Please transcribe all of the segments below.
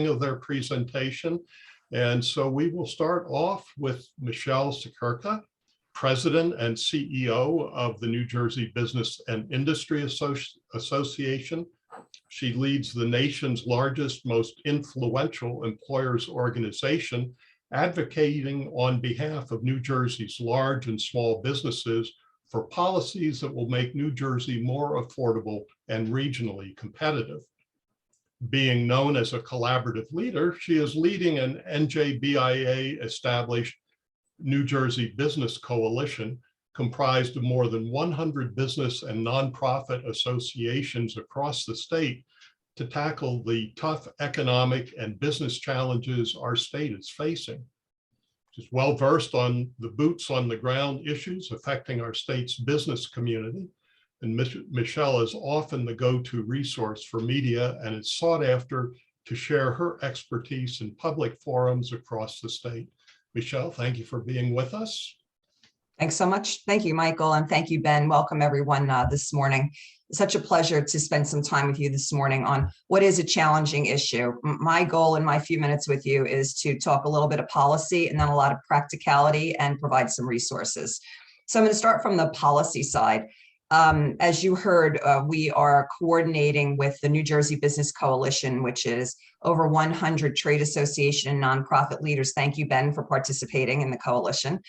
of their presentation. And so we will start off with Michelle Siekerka, President and CEO of the New Jersey Business and Industry Association. She leads the nation's largest, most influential employers organization, advocating on behalf of New Jersey's large and small businesses for policies that will make New Jersey more affordable and regionally competitive. Being known as a collaborative leader, she is leading an NJBIA-established New Jersey Business Coalition comprised of more than 100 business and nonprofit associations across the state to tackle the tough economic and business challenges our state is facing. She's well-versed on the boots on the ground issues affecting our state's business community. And Michelle is often the go-to resource for media and is sought after to share her expertise in public forums across the state. Michelle, thank you for being with us. Thanks so much. Thank you, Michael. And thank you, Ben. Welcome everyone this morning. It's such a pleasure to spend some time with you this morning on what is a challenging issue. My goal in my few minutes with you is to talk a little bit of policy and then a lot of practicality and provide some resources. So I'm going to start from the policy side. As you heard, we are coordinating with the New Jersey Business Coalition, which is over 100 trade association and nonprofit leaders. Thank you, Ben, for participating in the coalition.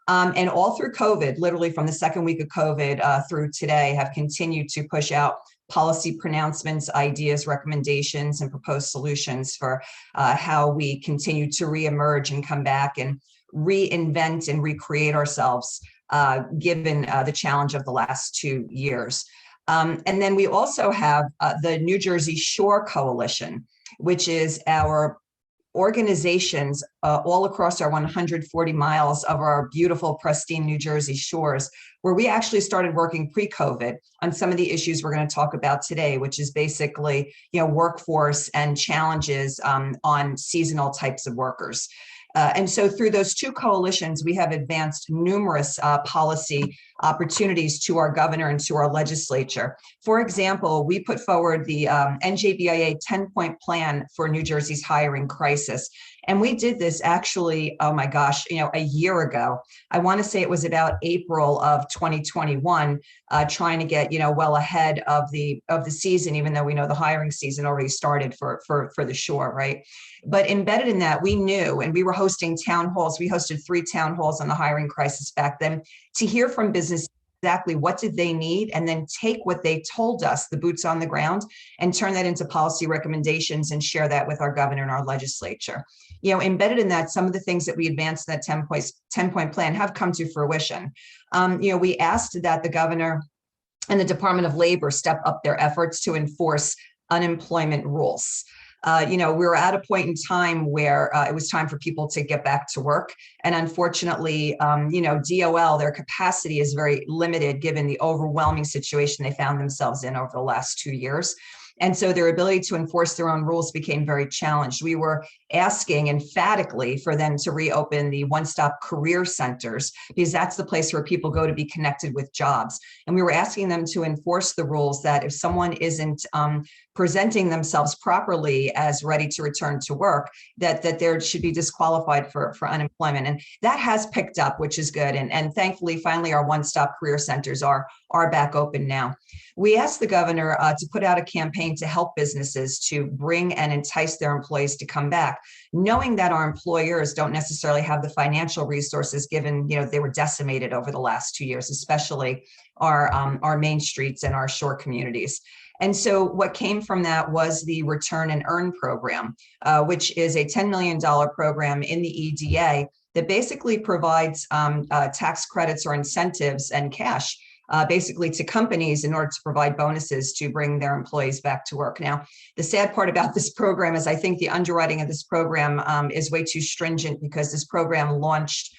And all through COVID, literally from the second week of COVID through today, have continued to push out policy pronouncements, ideas, recommendations, and proposed solutions for how we continue to reemerge and come back and reinvent and recreate ourselves given the challenge of the last 2 years. And then we also have the New Jersey Shore Coalition, which is our organizations all across our 140 miles of our beautiful, pristine New Jersey shores, where we actually started working pre-COVID on some of the issues we're going to talk about today, which is basically, workforce and challenges on seasonal types of workers. And so through those two coalitions, we have advanced numerous policy opportunities to our governor and to our legislature. For example, we put forward the NJBIA 10-point plan for New Jersey's hiring crisis. And we did this actually, oh my gosh, a year ago. I want to say it was about April of 2021, trying to get, well ahead of the season, even though we know the hiring season already started for the shore, right? But embedded in that, we knew, and we were hosting town halls. We hosted 3 town halls on the hiring crisis back then to hear from business exactly what did they need, and then take what they told us, the boots on the ground, and turn that into policy recommendations and share that with our governor and our legislature. Embedded in that, some of the things that we advanced in that 10-point plan have come to fruition. We asked that the governor and the Department of Labor step up their efforts to enforce unemployment rules. We were at a point in time where it was time for people to get back to work. And unfortunately, DOL, their capacity is very limited given the overwhelming situation they found themselves in over the last 2 years. And so their ability to enforce their own rules became very challenged. We were asking emphatically for them to reopen the one-stop career centers, because that's the place where people go to be connected with jobs. And we were asking them to enforce the rules that if someone isn't presenting themselves properly as ready to return to work, that they should be disqualified for unemployment. And that has picked up, which is good. And thankfully, finally, our one-stop career centers are back open now. We asked the governor to put out a campaign to help businesses to bring and entice their employees to come back, knowing that our employers don't necessarily have the financial resources given, they were decimated over the last 2 years, especially our main streets and our shore communities. And so what came from that was the Return and Earn program, which is a $10 million program in the EDA that basically provides tax credits or incentives and cash basically to companies in order to provide bonuses to bring their employees back to work. Now, the sad part about this program is I think the underwriting of this program is way too stringent, because this program launched,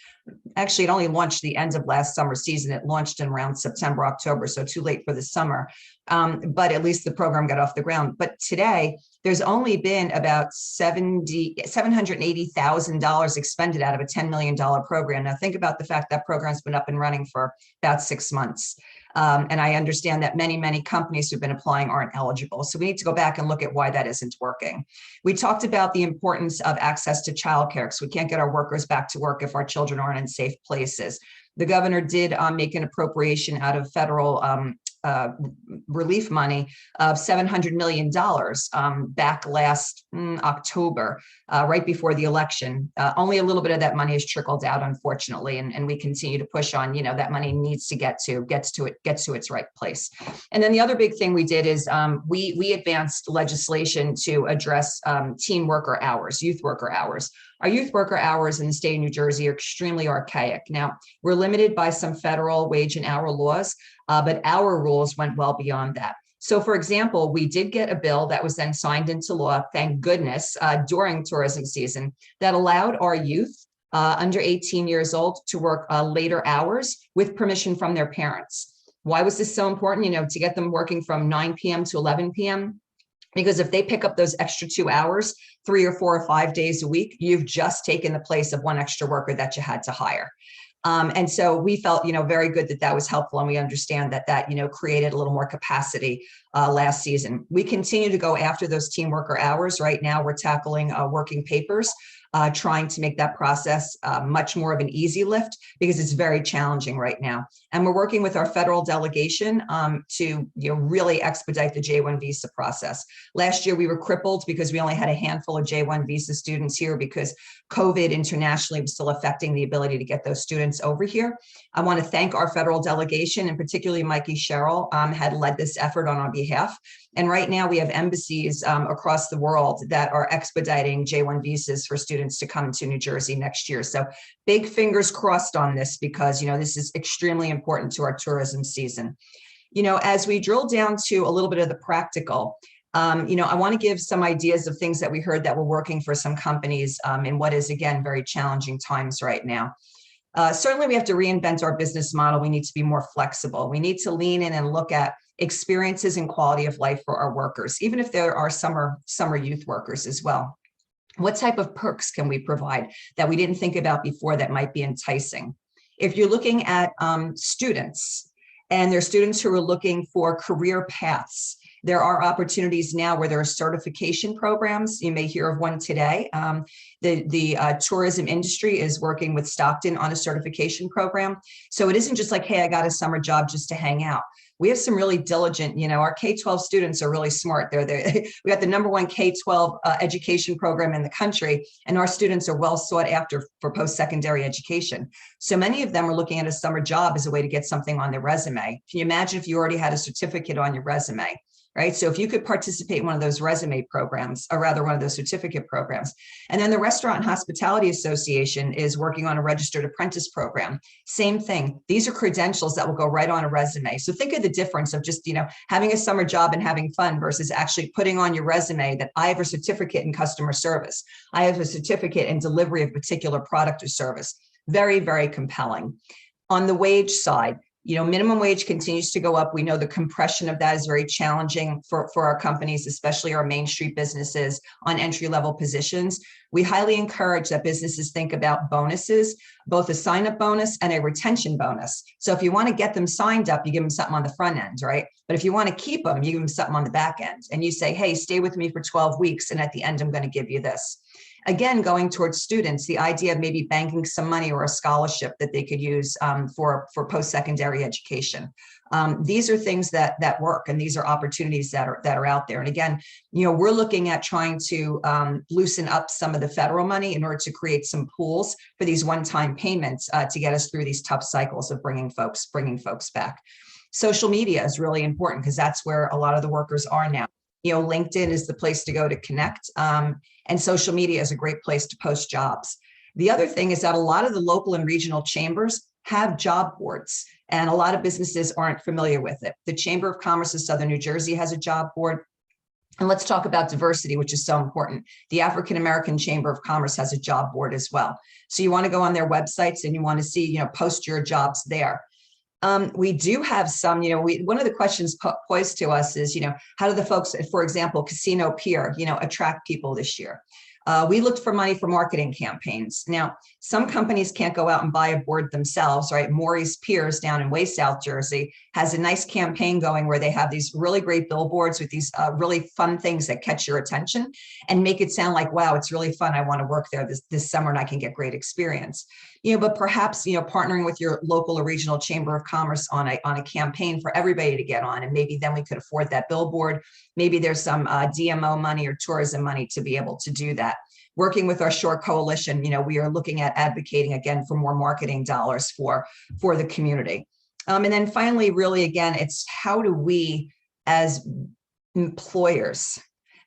actually it only launched the end of last summer season. It launched in around September, October, so too late for the summer. But at least the program got off the ground. But today, there's only been about $780,000 expended out of a $10 million program. Now think about the fact that program's been up and running for about 6 months. And I understand that many companies who've been applying aren't eligible. So we need to go back and look at why that isn't working. We talked about the importance of access to childcare, because we can't get our workers back to work if our children aren't in safe places. The governor did make an appropriation out of federal relief money of $700 million back last October, right before the election. Only a little bit of that money has trickled out, unfortunately, and we continue to push on. That money needs to gets to its right place. And then the other big thing we did is we advanced legislation to address teen worker hours, youth worker hours. Our youth worker hours in the state of New Jersey are extremely archaic. Now, we're limited by some federal wage and hour laws, but our rules went well beyond that. So, for example, we did get a bill that was then signed into law, thank goodness, during tourism season, that allowed our youth under 18 years old to work later hours with permission from their parents. Why was this so important? To get them working from 9 p.m. to 11 p.m. Because if they pick up those extra 2 hours, 3 or 4 or 5 days a week, you've just taken the place of one extra worker that you had to hire. And so we felt, very good that was helpful. And we understand that created a little more capacity last season. We continue to go after those team worker hours. Right now, we're tackling working papers, trying to make that process much more of an easy lift, because it's very challenging right now. And we're working with our federal delegation to really expedite the J-1 visa process. Last year, we were crippled because we only had a handful of J-1 visa students here because COVID internationally was still affecting the ability to get those students over here. I want to thank our federal delegation, and particularly Mikey Sherrill had led this effort on our behalf. And right now we have embassies across the world that are expediting J-1 visas for students to come to New Jersey next year. So big fingers crossed on this, because, this is extremely important to our tourism season. As we drill down to a little bit of the practical, I want to give some ideas of things that we heard that were working for some companies in what is, again, very challenging times right now. Certainly, we have to reinvent our business model. We need to be more flexible. We need to lean in and look at experiences and quality of life for our workers, even if there are summer youth workers as well. What type of perks can we provide that we didn't think about before that might be enticing? If you're looking at students, and there's students who are looking for career paths, there are opportunities now where there are certification programs. You may hear of one today. The tourism industry is working with Stockton on a certification program. So it isn't just like, hey, I got a summer job just to hang out. We have some really diligent, our K-12 students are really smart. We got the #1 K-12 education program in the country, and our students are well sought after for post-secondary education. So many of them are looking at a summer job as a way to get something on their resume. Can you imagine if you already had a certificate on your resume? Right? So if you could participate in one of those resume programs, or rather one of those certificate programs. And then the Restaurant and Hospitality Association is working on a registered apprentice program. Same thing. These are credentials that will go right on a resume. So think of the difference of just, having a summer job and having fun versus actually putting on your resume that I have a certificate in customer service. I have a certificate in delivery of a particular product or service. Very, very compelling. On the wage side, minimum wage continues to go up. We know the compression of that is very challenging for our companies, especially our Main Street businesses on entry-level positions. We highly encourage that businesses think about bonuses, both a sign-up bonus and a retention bonus. So if you want to get them signed up, you give them something on the front end, right? But if you want to keep them, you give them something on the back end. And you say, hey, stay with me for 12 weeks, and at the end, I'm going to give you this. Again, going towards students, the idea of maybe banking some money or a scholarship that they could use for post-secondary education. These are things that work, and these are opportunities that are out there. And again, we're looking at trying to loosen up some of the federal money in order to create some pools for these one-time payments to get us through these tough cycles of bringing folks back. Social media is really important because that's where a lot of the workers are now. LinkedIn is the place to go to connect, and social media is a great place to post jobs. The other thing is that a lot of the local and regional chambers have job boards, and a lot of businesses aren't familiar with it. The Chamber of Commerce of Southern New Jersey has a job board. And let's talk about diversity, which is so important. The African American Chamber of Commerce has a job board as well. So you want to go on their websites and you want to see, post your jobs there. We do have some, one of the questions posed to us is, how do the folks, for example, Casino Pier, attract people this year? We looked for money for marketing campaigns. Now, some companies can't go out and buy a board themselves, right? Maury's Piers down in way South Jersey has a nice campaign going where they have these really great billboards with these really fun things that catch your attention and make it sound like, wow, it's really fun. I want to work there this summer and I can get great experience. But perhaps, partnering with your local or regional chamber of commerce on a campaign for everybody to get on, and maybe then we could afford that billboard. Maybe there's some DMO money or tourism money to be able to do that. Working with our Shore Coalition, we are looking at advocating again for more marketing dollars for the community. And then finally, really, again, it's how do we as employers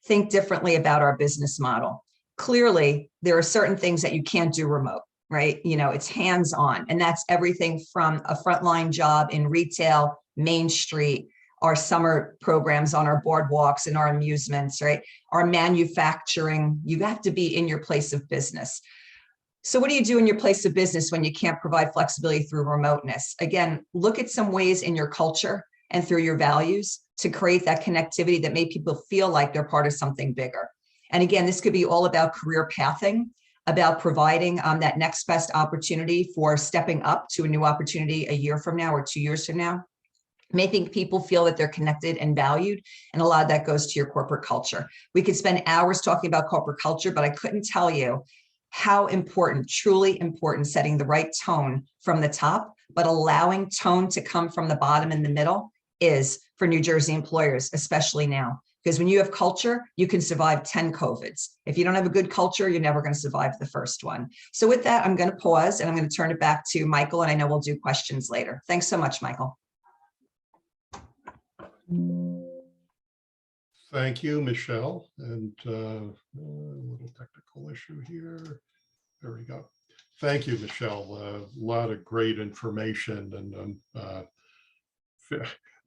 think differently about our business model? Clearly, there are certain things that you can't do remote, right? It's hands-on, and that's everything from a frontline job in retail, Main Street, our summer programs on our boardwalks and our amusements, right? Our manufacturing, you have to be in your place of business. So what do you do in your place of business when you can't provide flexibility through remoteness? Again, look at some ways in your culture and through your values to create that connectivity that make people feel like they're part of something bigger. And again, this could be all about career pathing, about providing that next best opportunity for stepping up to a new opportunity a year from now or 2 years from now, making people feel that they're connected and valued. And a lot of that goes to your corporate culture. We could spend hours talking about corporate culture, but I couldn't tell you how important, truly important, setting the right tone from the top, but allowing tone to come from the bottom and the middle is for New Jersey employers, especially now. Because when you have culture, you can survive 10 COVIDs. If you don't have a good culture, you're never going to survive the first one. So with that, I'm going to pause and I'm going to turn it back to Michael, and I know we'll do questions later. Thanks so much, Michael. Thank you, Michelle. And a little technical issue here. There we go. Thank you, Michelle. A lot of great information, and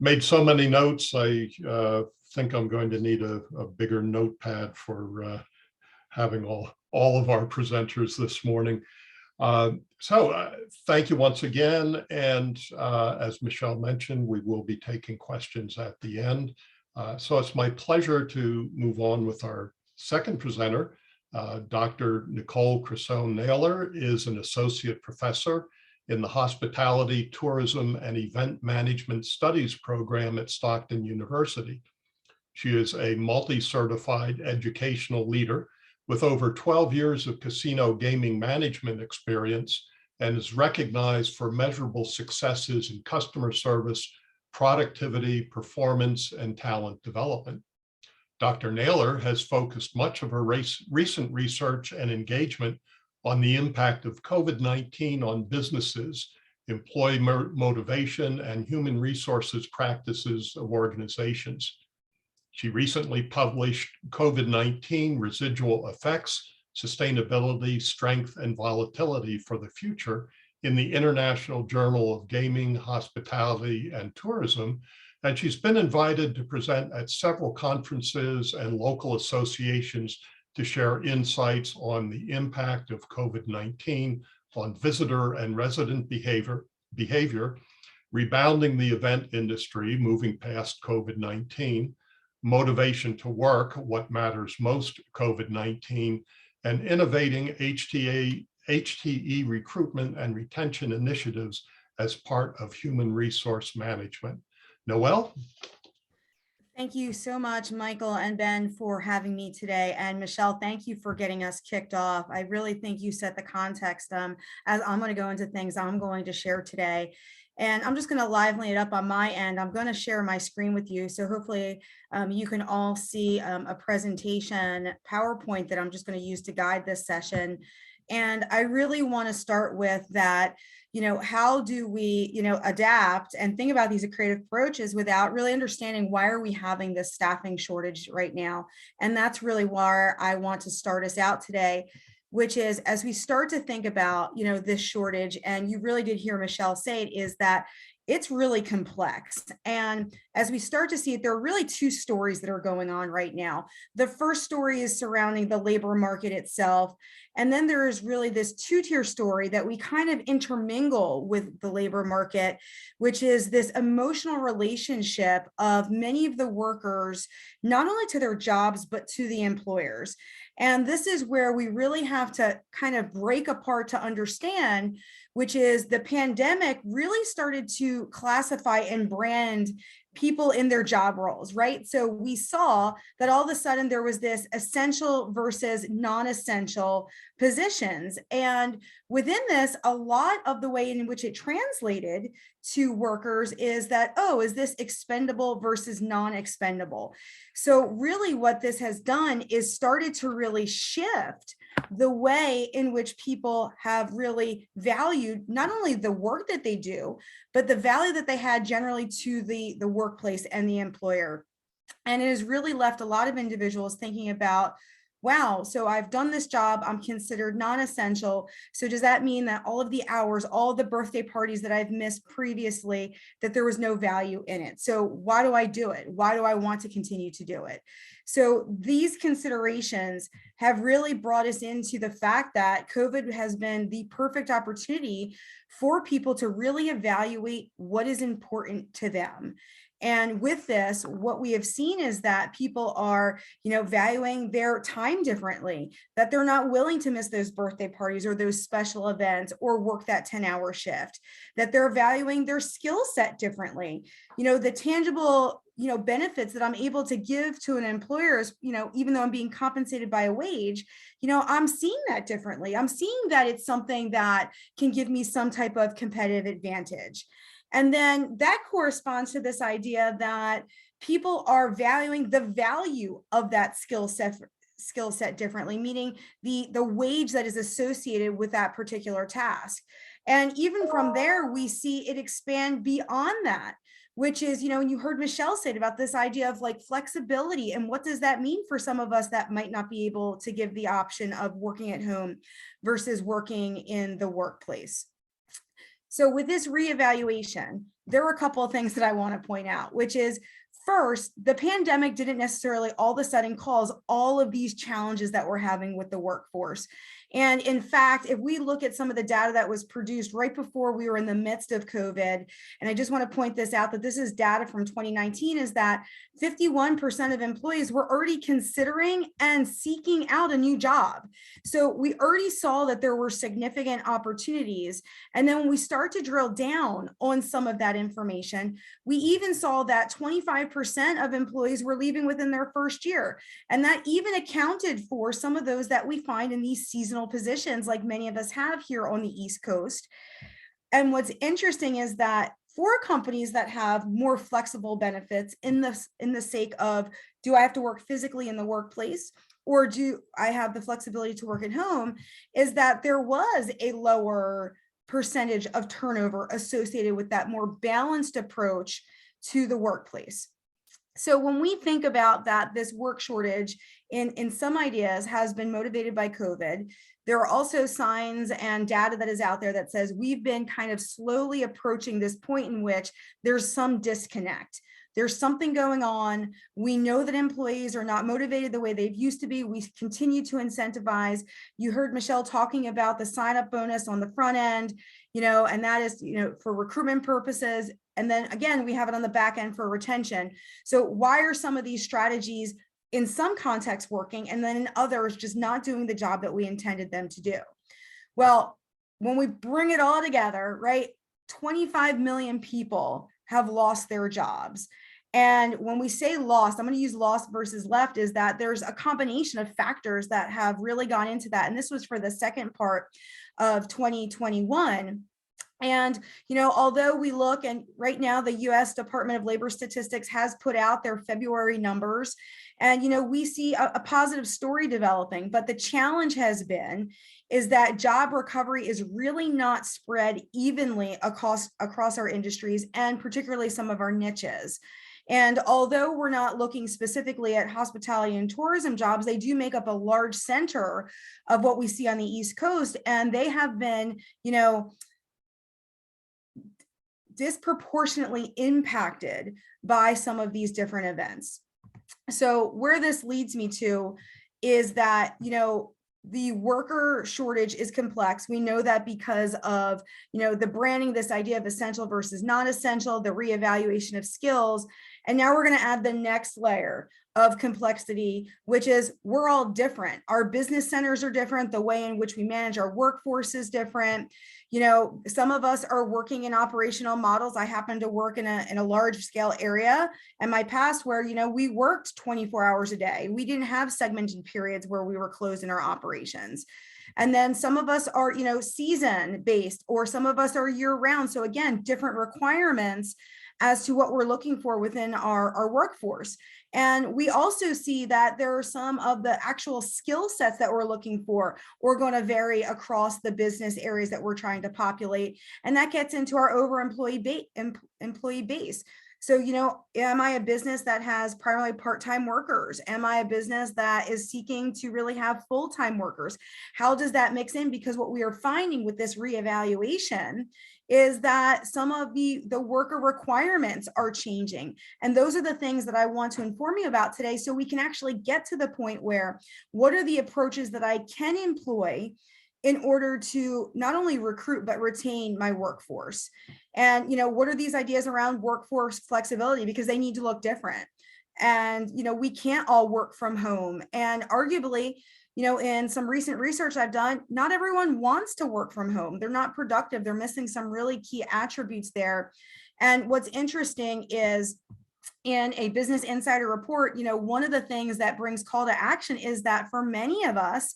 made so many notes. I think I'm going to need a bigger notepad for having all of our presenters this morning. So thank you once again. And as Michelle mentioned, we will be taking questions at the end. So it's my pleasure to move on with our second presenter. Dr. Nicole Crisone-Naylor is an associate professor in the Hospitality, Tourism, and Event Management Studies program at Stockton University. She is a multi-certified educational leader with over 12 years of casino gaming management experience and is recognized for measurable successes in customer service, productivity, performance, and talent development. Dr. Naylor has focused much of her recent research and engagement on the impact of COVID-19 on businesses, employee motivation, and human resources practices of organizations. She recently published COVID-19 Residual Effects, Sustainability, Strength, and Volatility for the Future in the International Journal of Gaming, Hospitality, and Tourism. And she's been invited to present at several conferences and local associations to share insights on the impact of COVID-19 on visitor and resident behavior, rebounding the event industry, moving past COVID-19, motivation to work, what matters most, COVID-19, and innovating HTE recruitment and retention initiatives as part of human resource management. Noelle? Thank you so much, Michael and Ben, for having me today. And Michelle, thank you for getting us kicked off. I really think you set the context as I'm going to go into things I'm going to share today. And I'm just going to lively it up on my end. I'm going to share my screen with you. So hopefully you can all see a presentation PowerPoint that I'm just going to use to guide this session. And I really want to start with that, how do we, adapt and think about these creative approaches without really understanding why are we having this staffing shortage right now? And that's really why I want to start us out today, which is as we start to think about, this shortage, and you really did hear Michelle say it, is that it's really complex. And as we start to see it, there are really two stories that are going on right now. The first story is surrounding the labor market itself. And then there is really this two-tier story that we kind of intermingle with the labor market, which is this emotional relationship of many of the workers, not only to their jobs, but to the employers. And this is where we really have to kind of break apart to understand, which is the pandemic really started to classify and brand people in their job roles, right? So we saw that all of a sudden there was this essential versus non-essential positions. And within this, a lot of the way in which it translated to workers is that, oh, is this expendable versus non-expendable? So really what this has done is started to really shift the way in which people have really valued not only the work that they do, but the value that they had generally to the workplace and the employer. And it has really left a lot of individuals thinking about, wow, so I've done this job, I'm considered non-essential. So does that mean that all of the hours, all the birthday parties that I've missed previously, that there was no value in it? So why do I do it? Why do I want to continue to do it? So these considerations have really brought us into the fact that COVID has been the perfect opportunity for people to really evaluate what is important to them. And with this, what we have seen is that people are, valuing their time differently, that they're not willing to miss those birthday parties or those special events or work that 10-hour shift, that they're valuing their skill set differently. The tangible, benefits that I'm able to give to an employer is, even though I'm being compensated by a wage, I'm seeing that differently. I'm seeing that it's something that can give me some type of competitive advantage. And then that corresponds to this idea that people are valuing the value of that skill set differently, meaning the wage that is associated with that particular task. And even from there, we see it expand beyond that, which is, and you heard Michelle say about this idea of like flexibility. And what does that mean for some of us that might not be able to give the option of working at home versus working in the workplace? So with this reevaluation, there are a couple of things that I want to point out, which is first, the pandemic didn't necessarily all of a sudden cause all of these challenges that we're having with the workforce. And in fact, if we look at some of the data that was produced right before we were in the midst of COVID, and I just want to point this out that this is data from 2019, is that 51% of employees were already considering and seeking out a new job. So we already saw that there were significant opportunities. And then when we start to drill down on some of that information, we even saw that 25% of employees were leaving within their first year. And that even accounted for some of those that we find in these seasonal positions like many of us have here on the East Coast. And what's interesting is that for companies that have more flexible benefits in the sake of, do I have to work physically in the workplace or do I have the flexibility to work at home, is that there was a lower percentage of turnover associated with that more balanced approach to the workplace. So when we think about that, this work shortage in some ideas has been motivated by COVID. There are also signs and data that is out there that says we've been kind of slowly approaching this point in which there's some disconnect. There's something going on. We know that employees are not motivated the way they've used to be. We continue to incentivize. You heard Michelle talking about the sign-up bonus on the front end, and that is, for recruitment purposes. And then again, we have it on the back end for retention. So why are some of these strategies in some contexts working and then in others just not doing the job that we intended them to do? Well, when we bring it all together, right, 25 million people have lost their jobs. And when we say lost, I'm going to use lost versus left, is that there's a combination of factors that have really gone into that. And this was for the second part of 2021. And, although we look, and right now the US Department of Labor Statistics has put out their February numbers, and, we see a positive story developing, but the challenge has been is that job recovery is really not spread evenly across our industries and particularly some of our niches. And although we're not looking specifically at hospitality and tourism jobs, they do make up a large center of what we see on the East Coast. And they have been, disproportionately impacted by some of these different events. So where this leads me to is that, the worker shortage is complex. We know that because of, the branding, this idea of essential versus non-essential, the reevaluation of skills. And now we're going to add the next layer of complexity, which is we're all different. Our business centers are different. The way in which we manage our workforce is different. You know, some of us are working in operational models. I happen to work in a large scale area in my past where, you know, we worked 24 hours a day. We didn't have segmented periods where we were closed in our operations. And then some of us are, you know, season based, or some of us are year round. So again, different requirements as to what we're looking for within our workforce. And we also see that there are some of the actual skill sets that we're looking for or going to vary across the business areas that we're trying to populate. And that gets into our employee base. So, you know, am I a business that has primarily part-time workers? Am I a business that is seeking to really have full-time workers? How does that mix in? Because what we are finding with this reevaluation is that some of the worker requirements are changing. And those are the things that I want to inform you about today, so we can actually get to the point where what are the approaches that I can employ in order to not only recruit, but retain my workforce. And, you know, what are these ideas around workforce flexibility? Because they need to look different. And, you know, we can't all work from home. And arguably, you know, in some recent research I've done, not everyone wants to work from home. They're not productive. They're missing some really key attributes there. And what's interesting is in a Business Insider report, you know, one of the things that brings call to action is that for many of us,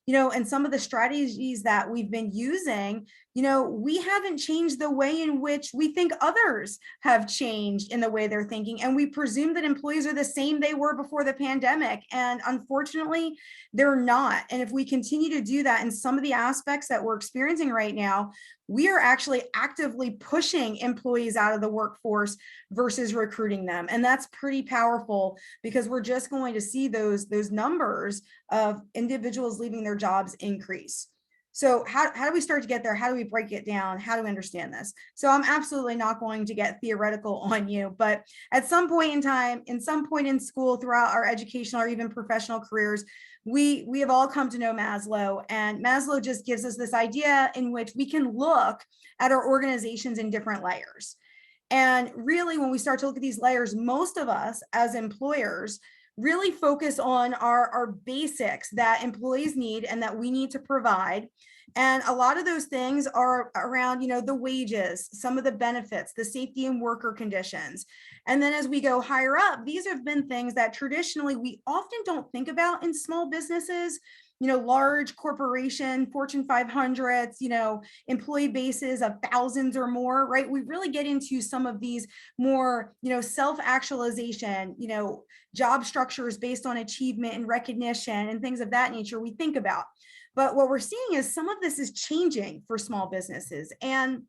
you know, and some of the strategies that we've been using, you know, we haven't changed the way in which we think others have changed in the way they're thinking. And we presume that employees are the same they were before the pandemic. And unfortunately, they're not. And if we continue to do that in some of the aspects that we're experiencing right now, we are actually actively pushing employees out of the workforce versus recruiting them. And that's pretty powerful, because we're just going to see those numbers of individuals leaving their jobs increase. So how do we start to get there? How do we break it down? How do we understand this? So I'm absolutely not going to get theoretical on you, but at some point in time, in some point in school, throughout our educational or even professional careers, we have all come to know Maslow, and Maslow just gives us this idea in which we can look at our organizations in different layers. And really, when we start to look at these layers, most of us as employers really focus on our basics that employees need and that we need to provide. And a lot of those things are around, you know, the wages, some of the benefits, the safety and worker conditions. And then as we go higher up, these have been things that traditionally we often don't think about in small businesses. You know, large corporation, Fortune 500s, you know, employee bases of thousands or more, right? We really get into some of these more, you know, self-actualization, you know, job structures based on achievement and recognition and things of that nature we think about. But what we're seeing is some of this is changing for small businesses. And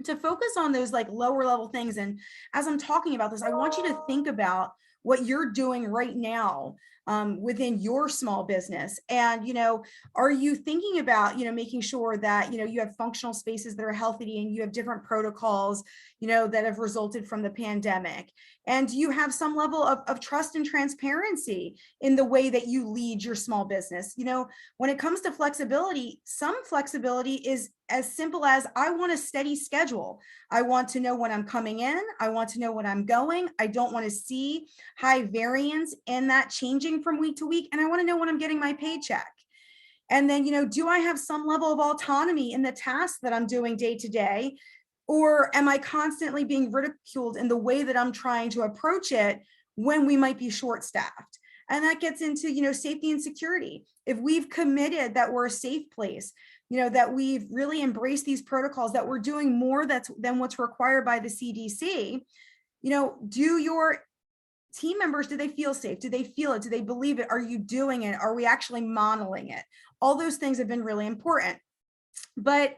to focus on those like lower level things, and as I'm talking about this, I want you to think about what you're doing right now within your small business. And, you know, are you thinking about, you know, making sure that, you know, you have functional spaces that are healthy and you have different protocols, you know, that have resulted from the pandemic? And do you have some level of trust and transparency in the way that you lead your small business? You know, when it comes to flexibility, some flexibility is as simple as I want a steady schedule. I want to know when I'm coming in. I want to know when I'm going. I don't want to see high variance in that changing from week to week. And I want to know when I'm getting my paycheck. And then, you know, do I have some level of autonomy in the tasks that I'm doing day to day? Or am I constantly being ridiculed in the way that I'm trying to approach it when we might be short-staffed? And that gets into, you know, safety and security. If we've committed that we're a safe place, you know, that we've really embraced these protocols, that we're doing more than what's required by the CDC, you know, do your team members, do they feel safe? Do they feel it? Do they believe it? Are you doing it? Are we actually modeling it? All those things have been really important. But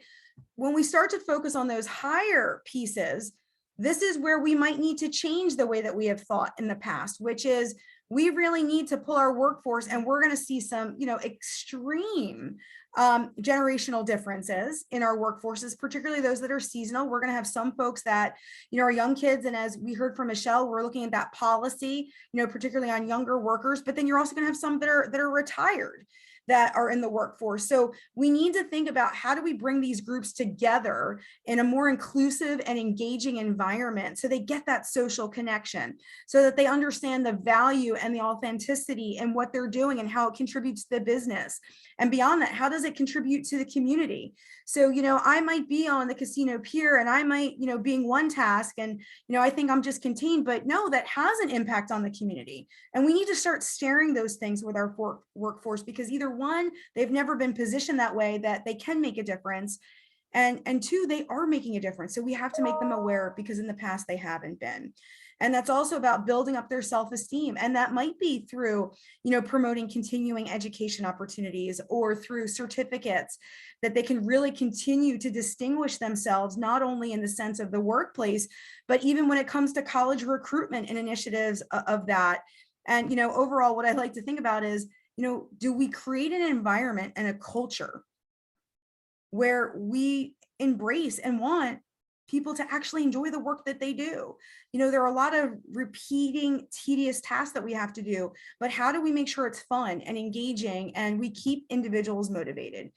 when we start to focus on those higher pieces, this is where we might need to change the way that we have thought in the past, which is we really need to pull our workforce, and we're going to see some, you know, extreme generational differences in our workforces, particularly those that are seasonal. We're going to have some folks that, you know, are young kids. And as we heard from Michelle, we're looking at that policy, you know, particularly on younger workers, but then you're also going to have some that are retired. that are in the workforce. So we need to think about how do we bring these groups together in a more inclusive and engaging environment so they get that social connection, so that they understand the value and the authenticity and what they're doing and how it contributes to the business. And beyond that, how does it contribute to the community? So, I might be on the casino pier and I might, being one task and, I think I'm just contained, but no, that has an impact on the community. And we need to start sharing those things with our workforce, because either one, they've never been positioned that way that they can make a difference. And two, they are making a difference. So we have to make them aware, because in the past they haven't been. And that's also about building up their self-esteem. And that might be through, promoting continuing education opportunities or through certificates that they can really continue to distinguish themselves, not only in the sense of the workplace, but even when it comes to college recruitment and initiatives of that. And, overall, what I like to think about is, do we create an environment and a culture where we embrace and want people to actually enjoy the work that they do? There are a lot of repeating, tedious tasks that we have to do, but how do we make sure it's fun and engaging and we keep individuals motivated?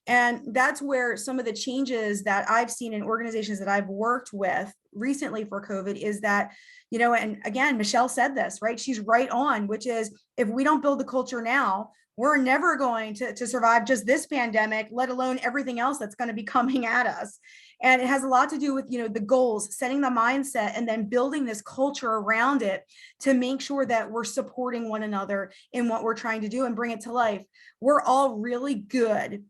And that's where some of the changes that I've seen in organizations that I've worked with recently for COVID is that, and again, Michelle said this, right? She's right on, which is, if we don't build the culture now, we're never going to survive just this pandemic, let alone everything else that's going to be coming at us. And it has a lot to do with, the goals, setting the mindset, and then building this culture around it to make sure that we're supporting one another in what we're trying to do and bring it to life. We're all really good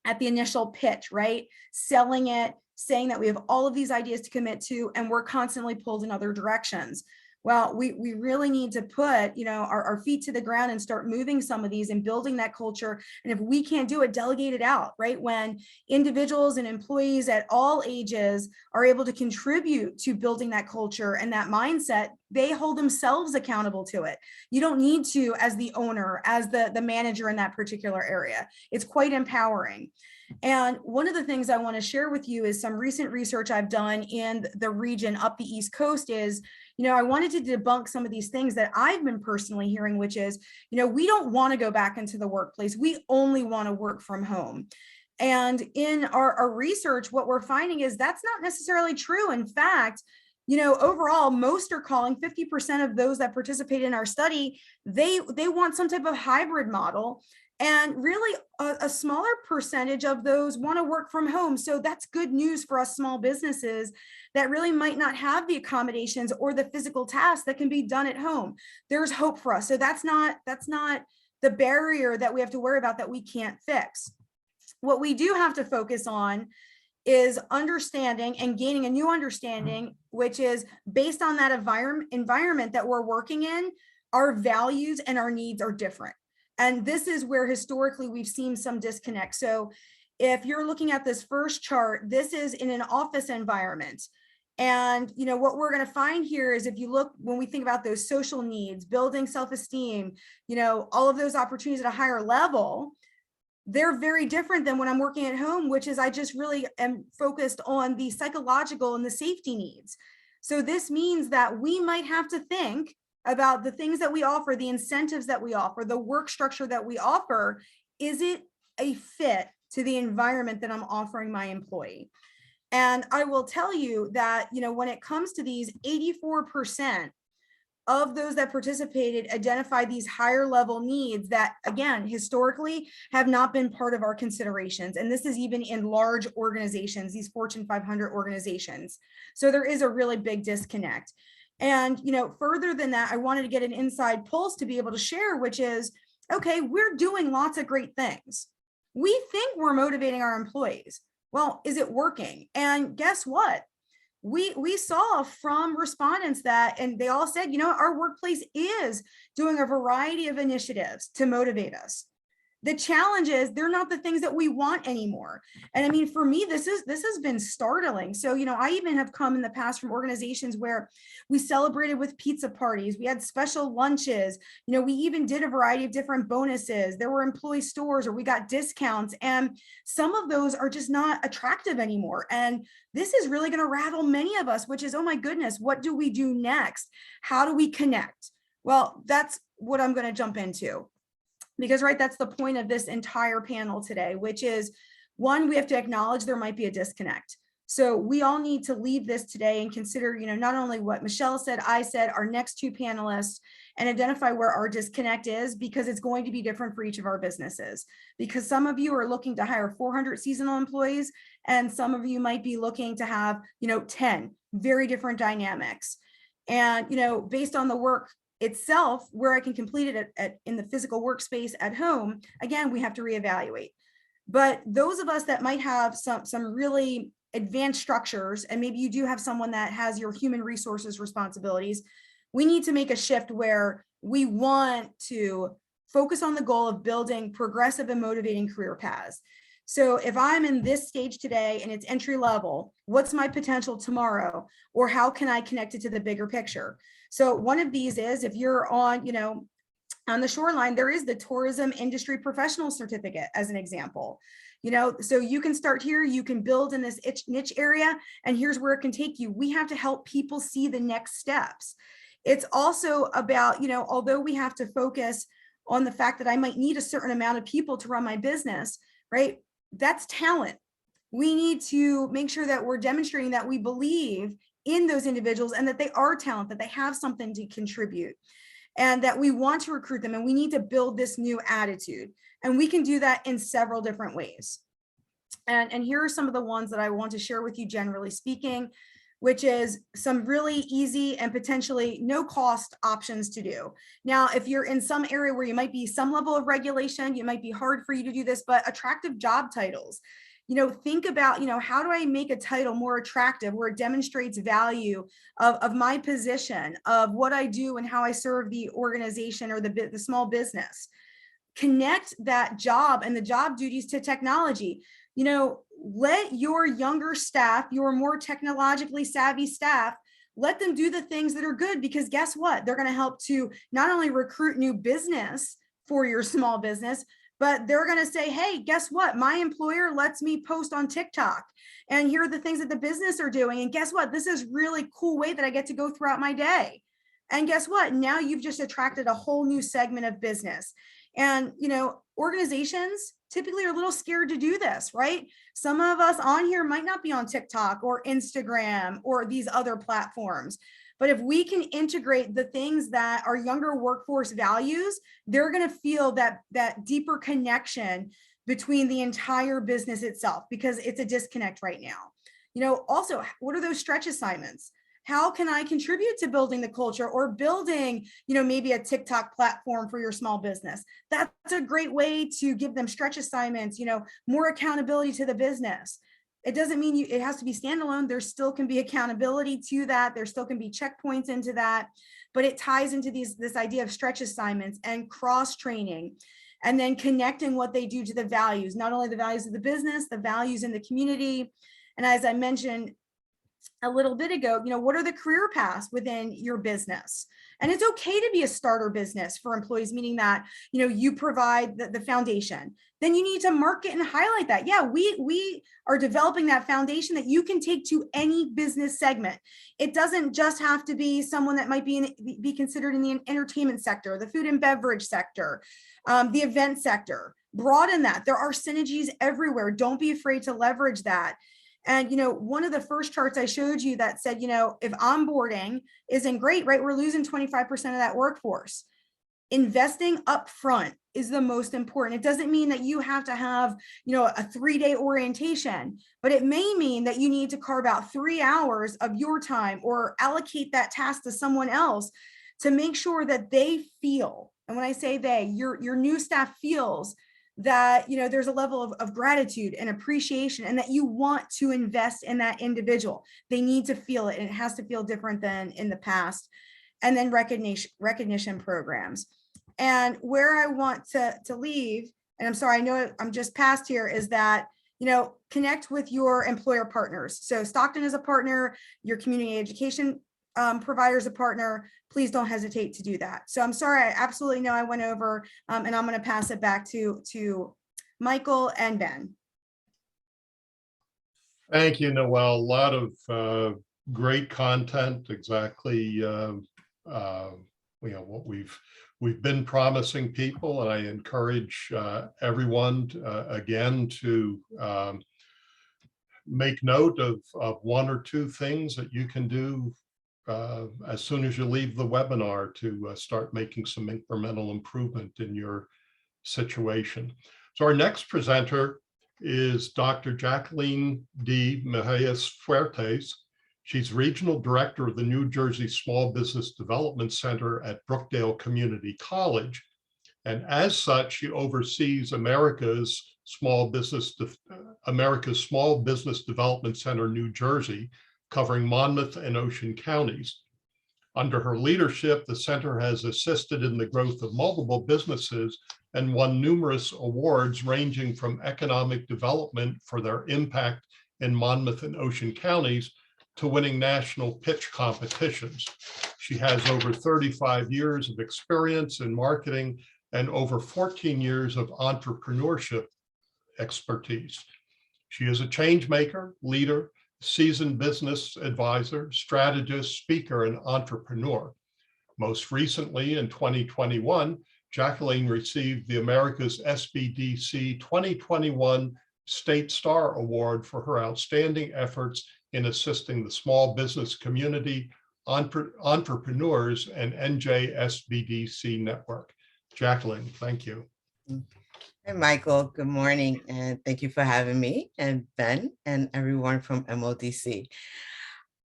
at the initial pitch, right? Selling it, saying that we have all of these ideas to commit to, and we're constantly pulled in other directions. Well, we really need to put, our feet to the ground and start moving some of these and building that culture. And if we can't do it, delegate it out, right? When individuals and employees at all ages are able to contribute to building that culture and that mindset, they hold themselves accountable to it. You don't need to, as the owner, as the manager in that particular area. It's quite empowering. And one of the things I want to share with you is some recent research I've done in the region up the East Coast is, I wanted to debunk some of these things that I've been personally hearing, which is, we don't want to go back into the workplace. We only want to work from home. And in our research, what we're finding is that's not necessarily true. In fact, overall, most are calling 50% of those that participate in our study, they want some type of hybrid model. And really a smaller percentage of those want to work from home. So that's good news for us small businesses that really might not have the accommodations or the physical tasks that can be done at home. There's hope for us. So that's not the barrier that we have to worry about that we can't fix. What we do have to focus on is understanding and gaining a new understanding, which is based on that environment that we're working in, our values and our needs are different. And this is where historically we've seen some disconnect. So if you're looking at this first chart, this is in an office environment. And, what we're going to find here is if you look, when we think about those social needs, building self-esteem, all of those opportunities at a higher level, they're very different than when I'm working at home, which is I just really am focused on the psychological and the safety needs. So this means that we might have to think about the things that we offer, the incentives that we offer, the work structure that we offer. Is it a fit to the environment that I'm offering my employee? And I will tell you that, when it comes to these, 84% of those that participated identified these higher level needs that, again, historically have not been part of our considerations. And this is even in large organizations, these Fortune 500 organizations. So there is a really big disconnect. And, further than that, I wanted to get an inside pulse to be able to share, which is, okay, we're doing lots of great things. We think we're motivating our employees. Well, is it working? And guess what? We saw from respondents that, and they all said, our workplace is doing a variety of initiatives to motivate us. The challenge is they're not the things that we want anymore. And I mean, for me, this has been startling. So, I even have come in the past from organizations where we celebrated with pizza parties. We had special lunches. We even did a variety of different bonuses. There were employee stores or we got discounts. And some of those are just not attractive anymore. And this is really going to rattle many of us, which is, oh my goodness, what do we do next? How do we connect? Well, that's what I'm going to jump into. Because, right, that's the point of this entire panel today, which is, one, we have to acknowledge there might be a disconnect. So we all need to leave this today and consider, not only what Michelle said, I said, our next two panelists, and identify where our disconnect is, because it's going to be different for each of our businesses. Because some of you are looking to hire 400 seasonal employees, and some of you might be looking to have, 10, very different dynamics. And, based on the work itself, where I can complete it in the physical workspace at home, again, we have to reevaluate. But those of us that might have some really advanced structures, and maybe you do have someone that has your human resources responsibilities, we need to make a shift where we want to focus on the goal of building progressive and motivating career paths. So if I'm in this stage today and it's entry level, what's my potential tomorrow? Or how can I connect it to the bigger picture? So one of these is, if you're on the shoreline, there is the tourism industry professional certificate as an example. So you can start here, you can build in this niche area, and here's where it can take you. We have to help people see the next steps. It's also about, although we have to focus on the fact that I might need a certain amount of people to run my business, right? That's talent. We need to make sure that we're demonstrating that we believe in those individuals and that they are talent, that they have something to contribute, and that we want to recruit them, and we need to build this new attitude. And we can do that in several different ways. And here are some of the ones that I want to share with you, generally speaking, which is some really easy and potentially no cost options to do. Now, if you're in some area where you might be some level of regulation, it might be hard for you to do this, but attractive job titles. Think about, how do I make a title more attractive where it demonstrates value of my position, of what I do and how I serve the organization or the small business. Connect that job and the job duties to technology. Let your younger staff, your more technologically savvy staff, let them do the things that are good, because guess what? They're going to help to not only recruit new business for your small business, but they're going to say, hey, guess what? My employer lets me post on TikTok, and here are the things that the business are doing. And guess what? This is really cool way that I get to go throughout my day. And guess what? Now you've just attracted a whole new segment of business. And, organizations typically are a little scared to do this, right? Some of us on here might not be on TikTok or Instagram or these other platforms. But if we can integrate the things that our younger workforce values, they're going to feel that deeper connection between the entire business itself, because it's a disconnect right now. Also, what are those stretch assignments? How can I contribute to building the culture, or building, maybe a TikTok platform for your small business? That's a great way to give them stretch assignments, more accountability to the business. It doesn't mean it has to be standalone. There still can be accountability to that. There still can be checkpoints into that, but it ties into this idea of stretch assignments and cross training, and then connecting what they do to the values, not only the values of the business, the values in the community. And as I mentioned a little bit ago, what are the career paths within your business? And it's okay to be a starter business for employees, meaning that, you provide the foundation. Then you need to market and highlight that. Yeah, we are developing that foundation that you can take to any business segment. It doesn't just have to be someone that might be considered in the entertainment sector, the food and beverage sector, the event sector. Broaden that. There are synergies everywhere. Don't be afraid to leverage that. And, one of the first charts I showed you that said, if onboarding isn't great, right, we're losing 25% of that workforce. Investing upfront is the most important. It doesn't mean that you have to have, a 3-day orientation, but it may mean that you need to carve out 3 hours of your time, or allocate that task to someone else, to make sure that they feel, and when I say they, your new staff feels that, there's a level of gratitude and appreciation, and that you want to invest in that individual. They need to feel it, and it has to feel different than in the past. And then recognition programs. And where I want to leave, and I'm sorry, I know I'm just past here, is that, connect with your employer partners. So Stockton is a partner, your community education provider is a partner. Please don't hesitate to do that. So I'm sorry, I absolutely know I went over, and I'm going to pass it back to Michael and Ben. Thank you, Noelle. A lot of great content, exactly what We've been promising people, and I encourage everyone again to make note of one or two things that you can do as soon as you leave the webinar to start making some incremental improvement in your situation. So our next presenter is Dr. Jacqueline D. Mejias Fuertes. She's Regional Director of the New Jersey Small Business Development Center at Brookdale Community College. And as such, she oversees America's Small Business Development Center, New Jersey, covering Monmouth and Ocean counties. Under her leadership, the center has assisted in the growth of multiple businesses and won numerous awards ranging from economic development for their impact in Monmouth and Ocean counties to winning national pitch competitions. She has over 35 years of experience in marketing and over 14 years of entrepreneurship expertise. She is a change maker, leader, seasoned business advisor, strategist, speaker, and entrepreneur. Most recently, in 2021, Jacqueline received the America's SBDC 2021 State Star Award for her outstanding efforts in assisting the small business community, entrepreneurs, and NJSBDC network. Jacqueline, thank you. Hey, Michael, good morning, and thank you for having me, and Ben and everyone from MODC.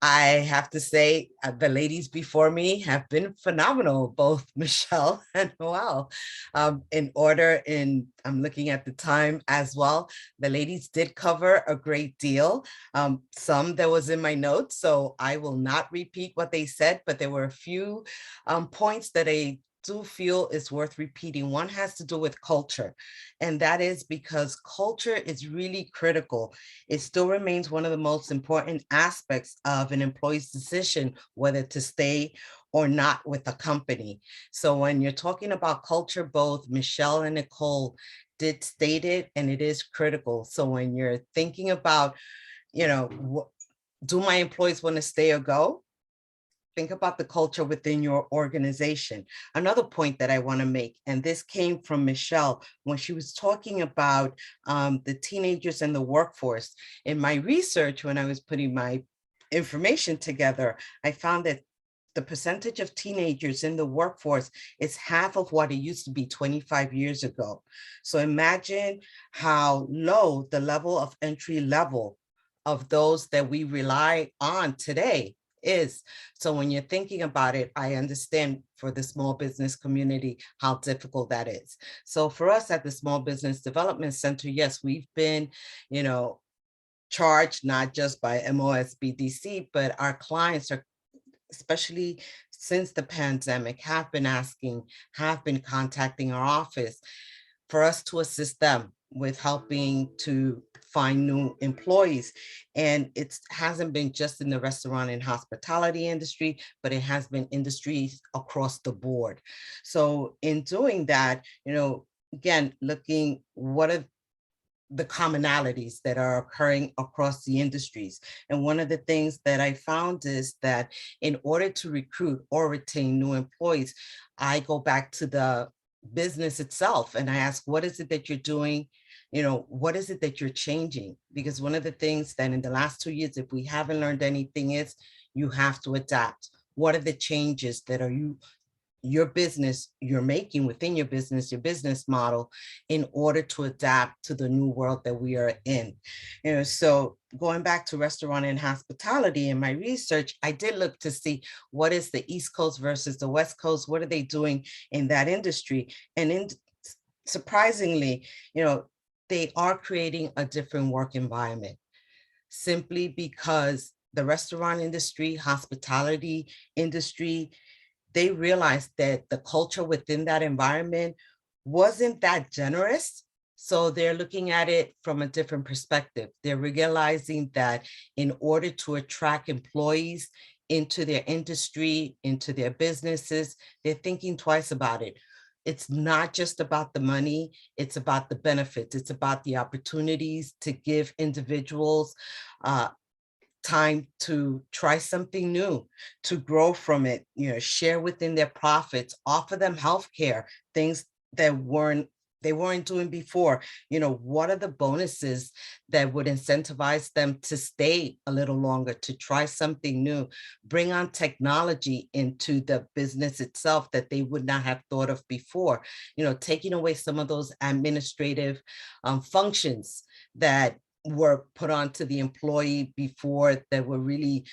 I have to say the ladies before me have been phenomenal, both Michelle and Noel. I'm looking at the time as well. The ladies did cover a great deal. Some that was in my notes, so I will not repeat what they said, but there were a few points that I do feel is worth repeating. One has to do with culture, and that is because culture is really critical. It still remains one of the most important aspects of an employee's decision whether to stay or not with a company. So when you're talking about culture, both Michelle and Nicole did state it, and it is critical. So when you're thinking about, do my employees want to stay or go? Think about the culture within your organization. Another point that I want to make, and this came from Michelle when she was talking about the teenagers and the workforce. In my research, when I was putting my information together, I found that the percentage of teenagers in the workforce is half of what it used to be 25 years ago. So imagine how low the level of entry level of those that we rely on today is. So when you're thinking about it, I understand for the small business community how difficult that is. So for us at the Small Business Development Center, yes, we've been, charged not just by MOSBDC, but our clients are, especially since the pandemic, have been contacting our office for us to assist them with helping to find new employees. And it hasn't been just in the restaurant and hospitality industry, but it has been industries across the board. So in doing that, again, looking what are the commonalities that are occurring across the industries. And one of the things that I found is that in order to recruit or retain new employees, I go back to the business itself and I ask, what is it that you're doing? What is it that you're changing? Because one of the things that in the last 2 years, if we haven't learned anything, is you have to adapt. What are the changes that are you're making within your business model in order to adapt to the new world that we are in? So going back to restaurant and hospitality, in my research, I did look to see what is the East Coast versus the West Coast. What are they doing in that industry? And surprisingly, they are creating a different work environment simply because the restaurant industry, hospitality industry, they realized that the culture within that environment wasn't that generous. So they're looking at it from a different perspective. They're realizing that in order to attract employees into their industry, into their businesses, they're thinking twice about it. It's not just about the money, it's about the benefits. It's about the opportunities to give individuals time to try something new, to grow from it, share within their profits, offer them healthcare, things that they weren't doing before. What are the bonuses that would incentivize them to stay a little longer, to try something new, bring on technology into the business itself that they would not have thought of before, taking away some of those administrative functions that were put onto the employee before, that were really,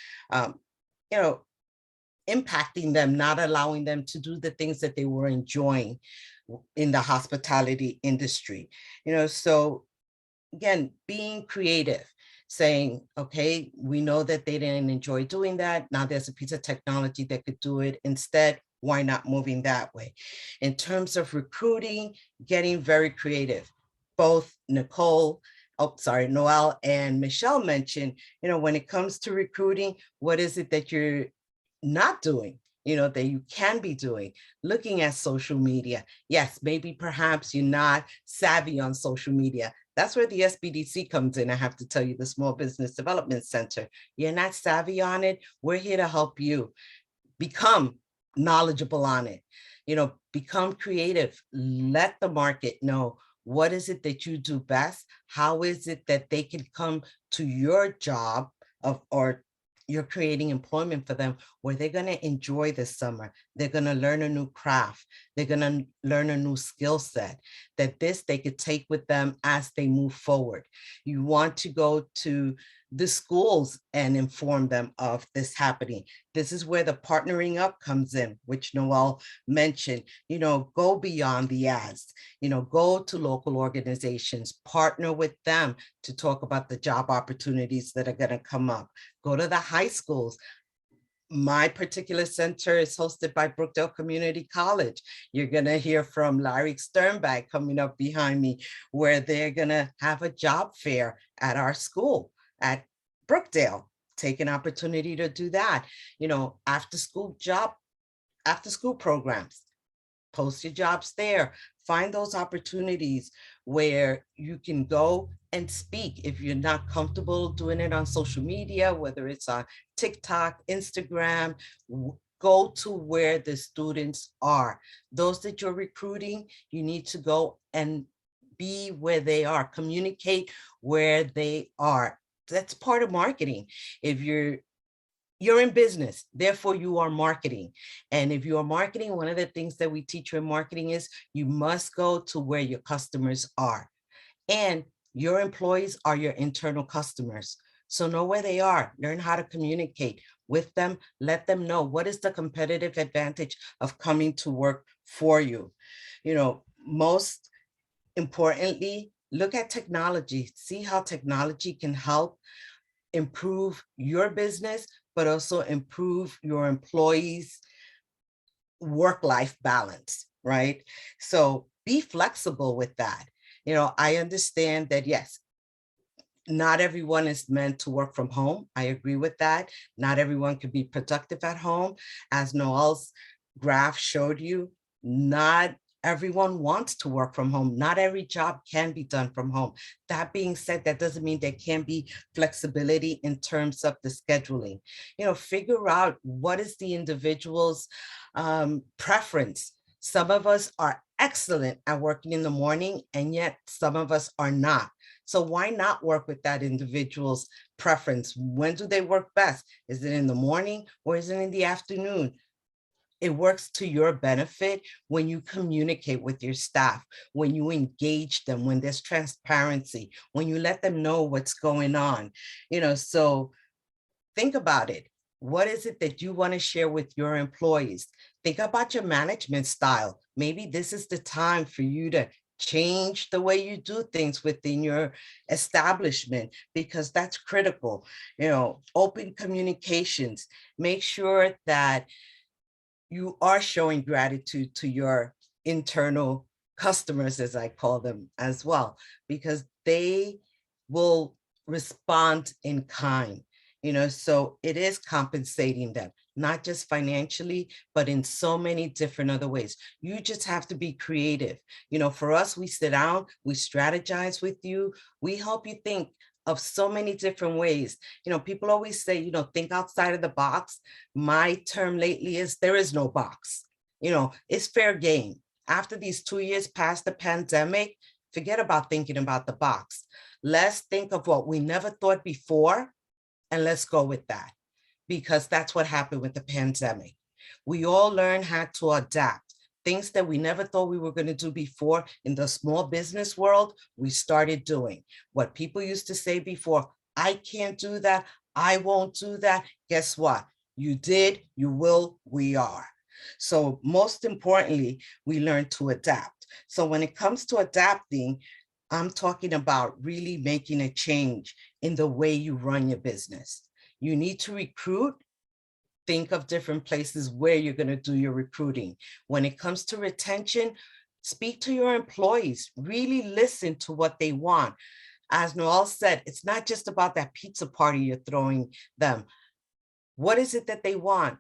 impacting them, not allowing them to do the things that they were enjoying in the hospitality industry. So again, being creative, saying, okay, we know that they didn't enjoy doing that. Now there's a piece of technology that could do it instead. Why not moving that way? In terms of recruiting, getting very creative. Both Noelle and Michelle mentioned, when it comes to recruiting, what is it that you're not doing, that you can be doing? Looking at social media. Yes, maybe perhaps you're not savvy on social media. That's where the SBDC comes in. I have to tell you, the Small Business Development Center. You're not savvy on it. We're here to help you become knowledgeable on it. Become creative. Let the market know, what is it that you do best? How is it that they can come to your job or you're creating employment for them where they're going to enjoy this summer. They're going to learn a new craft. They're going to learn a new skill set that they could take with them as they move forward. You want to go to the schools and inform them of this happening. This is where the partnering up comes in, which Noelle mentioned. Go beyond the ads, go to local organizations, partner with them to talk about the job opportunities that are going to come up. Go to the high schools. My particular center is hosted by Brookdale Community College. You're going to hear from Larry Sternbach coming up behind me, where they're going to have a job fair at our school at Brookdale. Take an opportunity to do that. After school programs. Post your jobs there. Find those opportunities where you can go and speak. If you're not comfortable doing it on social media, whether it's on TikTok, Instagram, go to where the students are. Those that you're recruiting, you need to go and be where they are. Communicate where they are. That's part of marketing. If you're in business, therefore you are marketing. And if you are marketing, one of the things that we teach you in marketing is you must go to where your customers are. And your employees are your internal customers. So know where they are, learn how to communicate with them, let them know what is the competitive advantage of coming to work for you. Most importantly, look at technology, see how technology can help improve your business, but also improve your employees' work-life balance, right? So be flexible with that. I understand that, yes, not everyone is meant to work from home. I agree with that. Not everyone can be productive at home. As Noelle's graph showed you, not everyone wants to work from home. Not every job can be done from home. That being said, that doesn't mean there can't be flexibility in terms of the scheduling. Figure out what is the individual's preference. Some of us are excellent at working in the morning, and yet some of us are not. So why not work with that individual's preference? When do they work best? Is it in the morning or is it in the afternoon? It works to your benefit when you communicate with your staff, when you engage them, when there's transparency, when you let them know what's going on. So think about it. What is it that you want to share with your employees? Think about your management style. Maybe this is the time for you to change the way you do things within your establishment, because that's critical. Open communications. Make sure that you are showing gratitude to your internal customers, as I call them, as well, because they will respond in kind. So it is compensating them, not just financially, but in so many different other ways. You just have to be creative. For us, we sit down, we strategize with you, we help you think of so many different ways. People always say, think outside of the box. My term lately is there is no box. It's fair game. After these 2 years past the pandemic, forget about thinking about the box. Let's think of what we never thought before, and let's go with that, because that's what happened with the pandemic. We all learned how to adapt. Things that we never thought we were going to do before in the small business world, we started doing. What people used to say before, I can't do that, I won't do that. Guess what? You did, you will, we are. So most importantly, we learn to adapt. So when it comes to adapting, I'm talking about really making a change in the way you run your business. You need to recruit. Think of different places where you're going to do your recruiting. When it comes to retention, speak to your employees, really listen to what they want. As Noel said, it's not just about that pizza party you're throwing them. What is it that they want?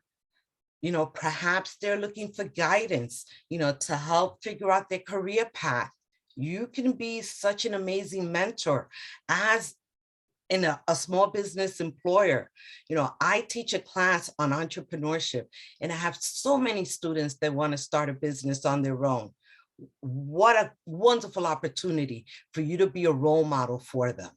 Perhaps they're looking for guidance, to help figure out their career path. You can be such an amazing mentor as in a small business employer. I teach a class on entrepreneurship, and I have so many students that want to start a business on their own. What a wonderful opportunity for you to be a role model for them.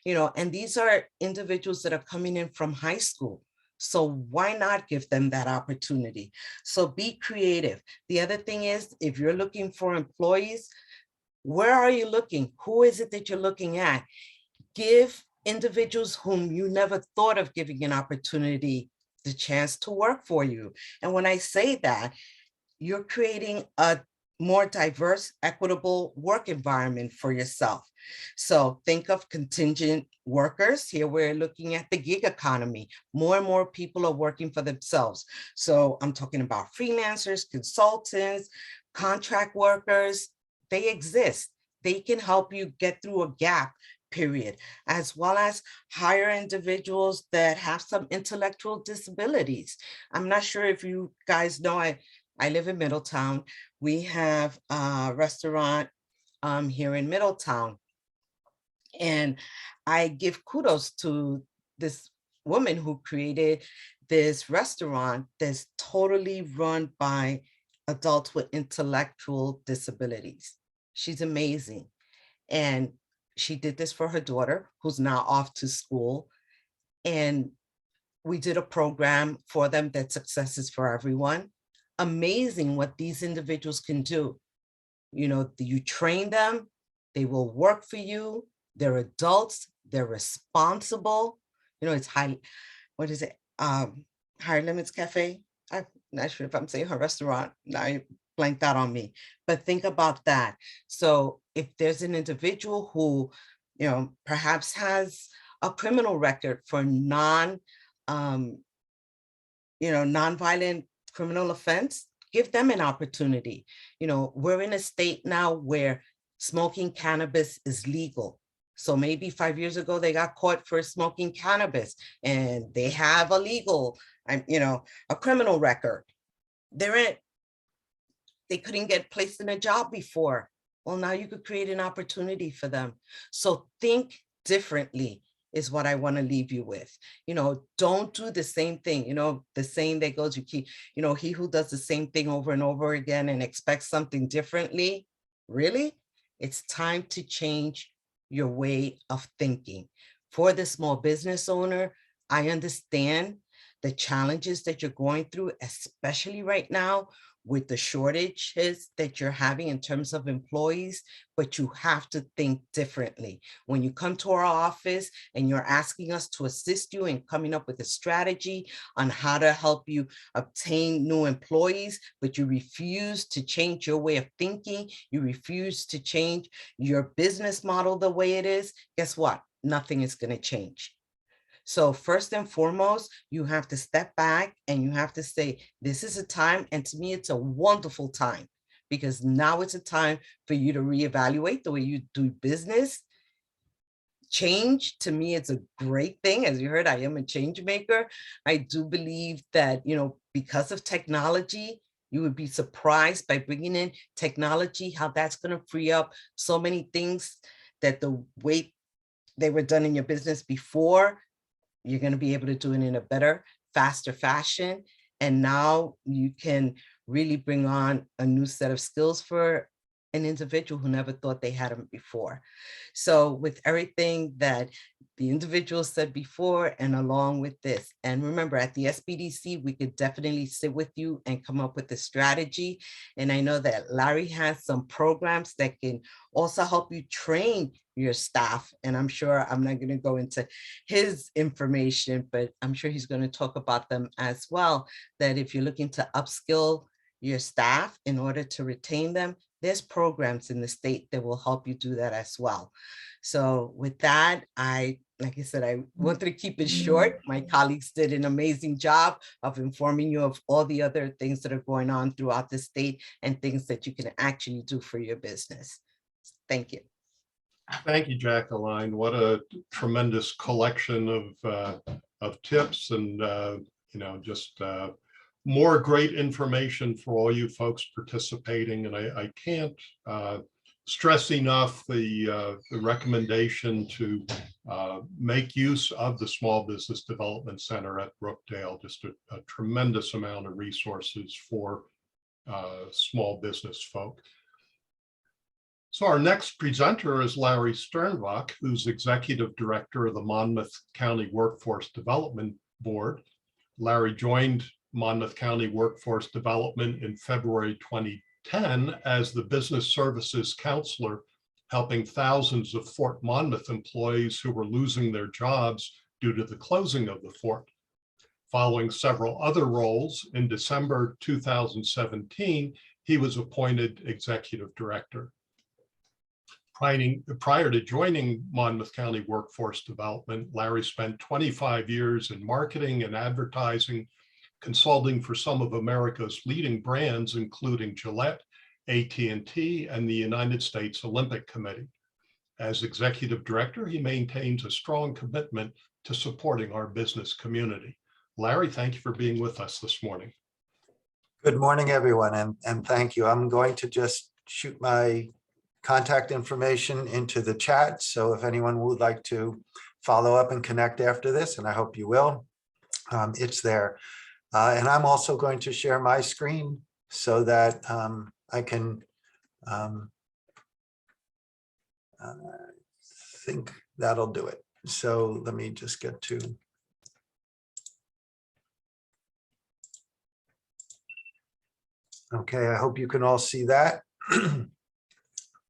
And these are individuals that are coming in from high school. So why not give them that opportunity? So be creative. The other thing is, if you're looking for employees, where are you looking? Who is it that you're looking at? Give individuals whom you never thought of giving an opportunity the chance to work for you. And when I say that, you're creating a more diverse, equitable work environment for yourself. So think of contingent workers. Here we're looking at the gig economy. More and more people are working for themselves. So I'm talking about freelancers, consultants, contract workers. They exist. They can help you get through a gap period, as well as hire individuals that have some intellectual disabilities. I'm not sure if you guys know, I live in Middletown. We have a restaurant here in Middletown. And I give kudos to this woman who created this restaurant that's totally run by adults with intellectual disabilities. She's amazing. And she did this for her daughter, who's now off to school. And we did a program for them that Success is for Everyone. Amazing what these individuals can do. You train them, they will work for you, they're adults, they're responsible. It's what is it? Higher Limits Cafe. I'm not sure if I'm saying her restaurant. I blanked out on me, but think about that. So if there's an individual who, perhaps has a criminal record for nonviolent criminal offense, give them an opportunity. We're in a state now where smoking cannabis is legal. So maybe 5 years ago, they got caught for smoking cannabis and they have a legal, a criminal record. They couldn't get placed in a job before. Well, now you could create an opportunity for them. So think differently is what I want to leave you with. Don't do the same thing. The saying that goes, he who does the same thing over and over again and expects something differently, really? It's time to change your way of thinking. For the small business owner, I understand the challenges that you're going through, especially right now with the shortages that you're having in terms of employees, but you have to think differently. When you come to our office and you're asking us to assist you in coming up with a strategy on how to help you obtain new employees, but you refuse to change your way of thinking, you refuse to change your business model the way it is, guess what? Nothing is going to change. So first and foremost, you have to step back and you have to say, this is a time, and to me, it's a wonderful time, because now it's a time for you to reevaluate the way you do business. Change, to me, it's a great thing. As you heard, I am a change maker. I do believe that, because of technology, you would be surprised by bringing in technology, how that's going to free up so many things that the way they were done in your business before, you're going to be able to do it in a better, faster fashion. And now you can really bring on a new set of skills for an individual who never thought they had them before. So with everything that the individual said before and along with this, and remember at the SBDC, we could definitely sit with you and come up with a strategy. And I know that Larry has some programs that can also help you train your staff. And I'm sure I'm not going to go into his information, but I'm sure he's going to talk about them as well, that if you're looking to upskill your staff in order to retain them, there's programs in the state that will help you do that as well. So with that, like I said, I wanted to keep it short. My colleagues did an amazing job of informing you of all the other things that are going on throughout the state and things that you can actually do for your business. Thank you. Thank you, Jacqueline. What a tremendous collection of tips and, just more great information for all you folks participating. And I can't stress enough the recommendation to make use of the Small Business Development Center at Brookdale. Just a tremendous amount of resources for small business folk. So our next presenter is Larry Sternbach, who's Executive Director of the Monmouth County Workforce Development Board. Larry joined Monmouth County Workforce Development in February 2010 as the Business Services Counselor, helping thousands of Fort Monmouth employees who were losing their jobs due to the closing of the fort. Following several other roles, in December 2017, he was appointed Executive Director. Prior to joining Monmouth County Workforce Development, Larry spent 25 years in marketing and advertising, consulting for some of America's leading brands, including Gillette, AT&T, and the United States Olympic Committee. As Executive Director, he maintains a strong commitment to supporting our business community. Larry, thank you for being with us this morning. Good morning, everyone, and thank you. I'm going to just shoot my contact information into the chat. So if anyone would like to follow up and connect after this, and I hope you will, it's there. And I'm also going to share my screen so that I can think that'll do it. So let me just get to. Okay, I hope you can all see that.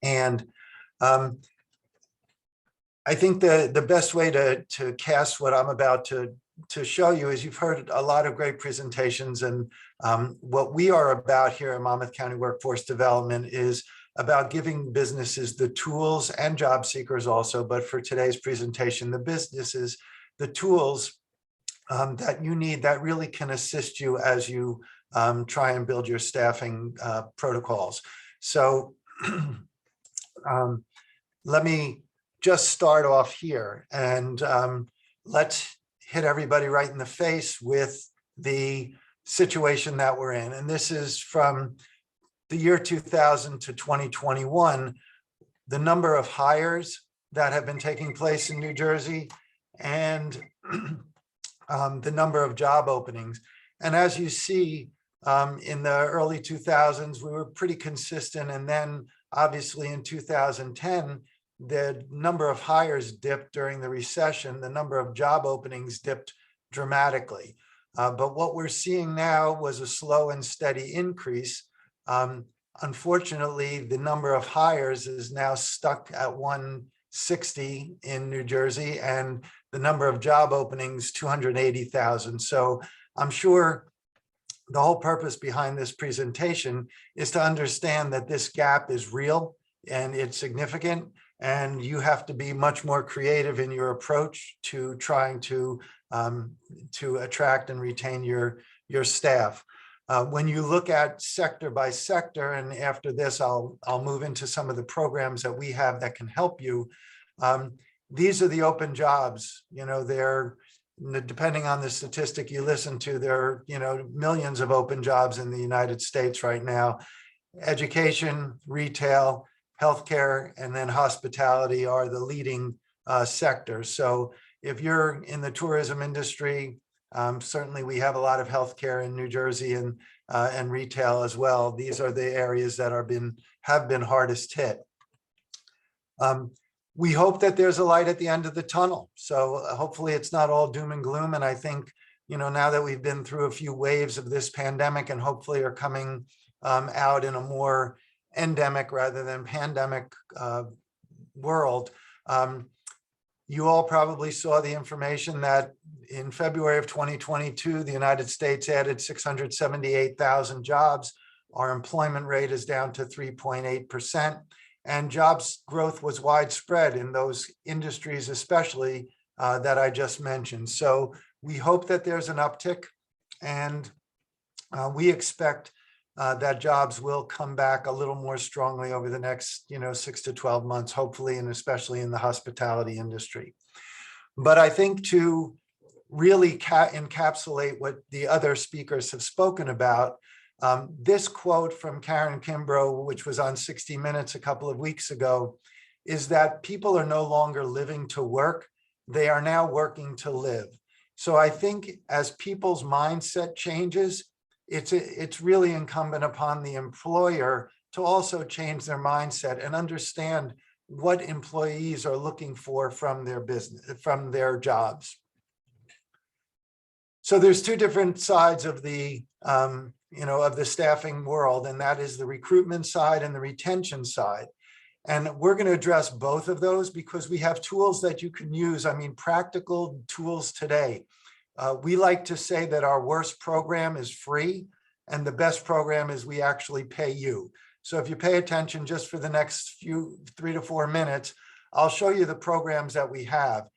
And I think the best way to cast what I'm about to show you is you've heard a lot of great presentations, and what we are about here at Monmouth County Workforce Development is about giving businesses the tools, and job seekers also, but for today's presentation, the businesses, the tools that you need that really can assist you as you try and build your staffing protocols. So let me just start off here, and let's hit everybody right in the face with the situation that we're in. And this is from the year 2000 to 2021, the number of hires that have been taking place in New Jersey and the number of job openings. And as you see, in the early 2000s, we were pretty consistent. And then obviously in 2010, the number of hires dipped during the recession. The number of job openings dipped dramatically. But what we're seeing now was a slow and steady increase. Unfortunately, the number of hires is now stuck at 160 in New Jersey, and the number of job openings, 280,000. So I'm sure the whole purpose behind this presentation is to understand that this gap is real and it's significant, and you have to be much more creative in your approach to trying to attract and retain your staff. When you look at sector by sector, and after this, I'll move into some of the programs that we have that can help you. These are the open jobs. You know, they're, depending on the statistic you listen to, there are, millions of open jobs in the United States right now. Education, retail, healthcare, and then hospitality are the leading sector. So if you're in the tourism industry, certainly we have a lot of healthcare in New Jersey and retail as well. These are the areas that have been hardest hit. We hope that there's a light at the end of the tunnel. So hopefully it's not all doom and gloom. And I think, now that we've been through a few waves of this pandemic and hopefully are coming out in a more endemic rather than pandemic world, you all probably saw the information that in February of 2022, the United States added 678,000 jobs. Our employment rate is down to 3.8%. And jobs growth was widespread in those industries, especially that I just mentioned. So we hope that there's an uptick, and we expect that jobs will come back a little more strongly over the next 6 to 12 months, hopefully, and especially in the hospitality industry. But I think to really encapsulate what the other speakers have spoken about, this quote from Karen Kimbrough, which was on 60 Minutes a couple of weeks ago, is that people are no longer living to work, they are now working to live. So I think as people's mindset changes, it's really incumbent upon the employer to also change their mindset and understand what employees are looking for from their business, from their jobs. So there's two different sides of the of the staffing world, and that is the recruitment side and the retention side. And we're going to address both of those because we have tools that you can use. I mean, practical tools today. We like to say that our worst program is free, and the best program is we actually pay you. So if you pay attention just for the next 3 to 4 minutes, I'll show you the programs that we have.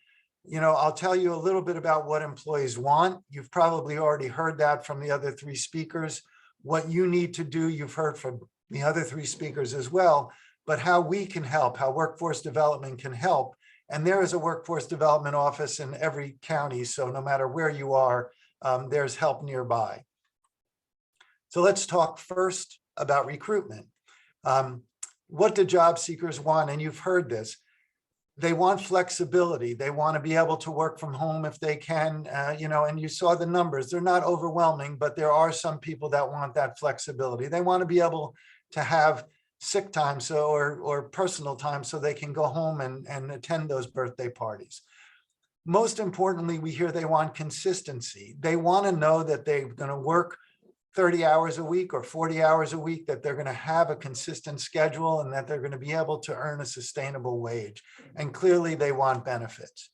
I'll tell you a little bit about what employees want. You've probably already heard that from the other 3 speakers. What you need to do, you've heard from the other 3 speakers as well, but how we can help, how workforce development can help. And there is a workforce development office in every county. So no matter where you are, there's help nearby. So let's talk first about recruitment. What do job seekers want? And you've heard this. They want flexibility. They want to be able to work from home if they can, and you saw the numbers. They're not overwhelming, but there are some people that want that flexibility. They want to be able to have sick time or personal time so they can go home and attend those birthday parties. Most importantly, we hear they want consistency. They want to know that they're going to work 30 hours a week or 40 hours a week, that they're going to have a consistent schedule and that they're going to be able to earn a sustainable wage. And clearly they want benefits.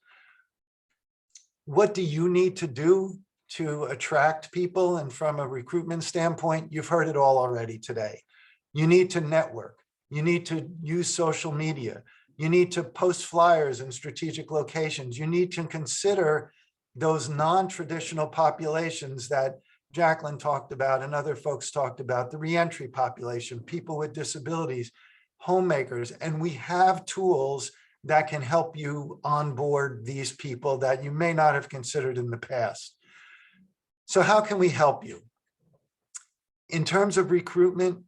What do you need to do to attract people? And from a recruitment standpoint, you've heard it all already today. You need to network. You need to use social media. You need to post flyers in strategic locations. You need to consider those non-traditional populations that Jacqueline talked about and other folks talked about, the reentry population, people with disabilities, homemakers, and we have tools that can help you onboard these people that you may not have considered in the past. So how can we help you? In terms of recruitment,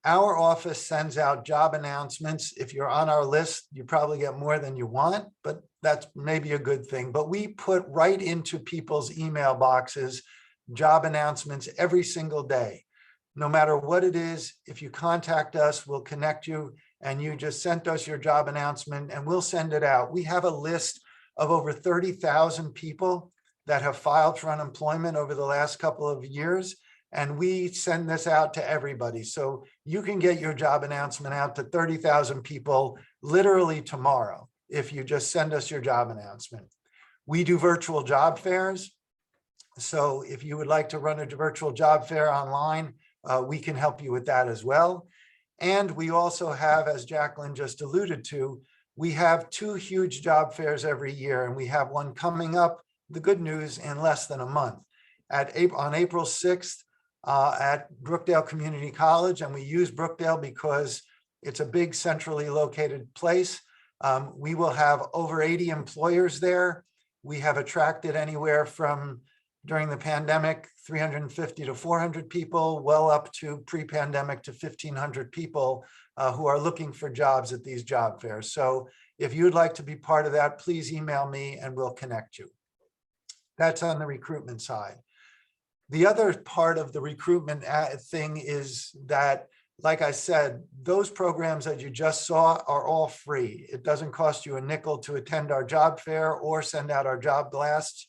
our office sends out job announcements. If you're on our list, you probably get more than you want, but that's maybe a good thing. But we put right into people's email boxes job announcements every single day. No matter what it is, if you contact us, we'll connect you and you just sent us your job announcement and we'll send it out. We have a list of over 30,000 people that have filed for unemployment over the last couple of years, and we send this out to everybody. So you can get your job announcement out to 30,000 people literally tomorrow if you just send us your job announcement. We do virtual job fairs. So if you would like to run a virtual job fair online, we can help you with that as well. And we also have, as Jacqueline just alluded to, we have 2 huge job fairs every year, and we have one coming up, the good news, in less than a month. On April 6th at Brookdale Community College, and we use Brookdale because it's a big centrally located place. We will have over 80 employers there. We have attracted anywhere from, during the pandemic, 350 to 400 people, well up to pre-pandemic to 1,500 people who are looking for jobs at these job fairs. So If you'd like to be part of that, please email me and we'll connect you. That's on the recruitment side. The other part of the recruitment thing is that, like I said, those programs that you just saw are all free. It doesn't cost you a nickel to attend our job fair or send out our job blasts.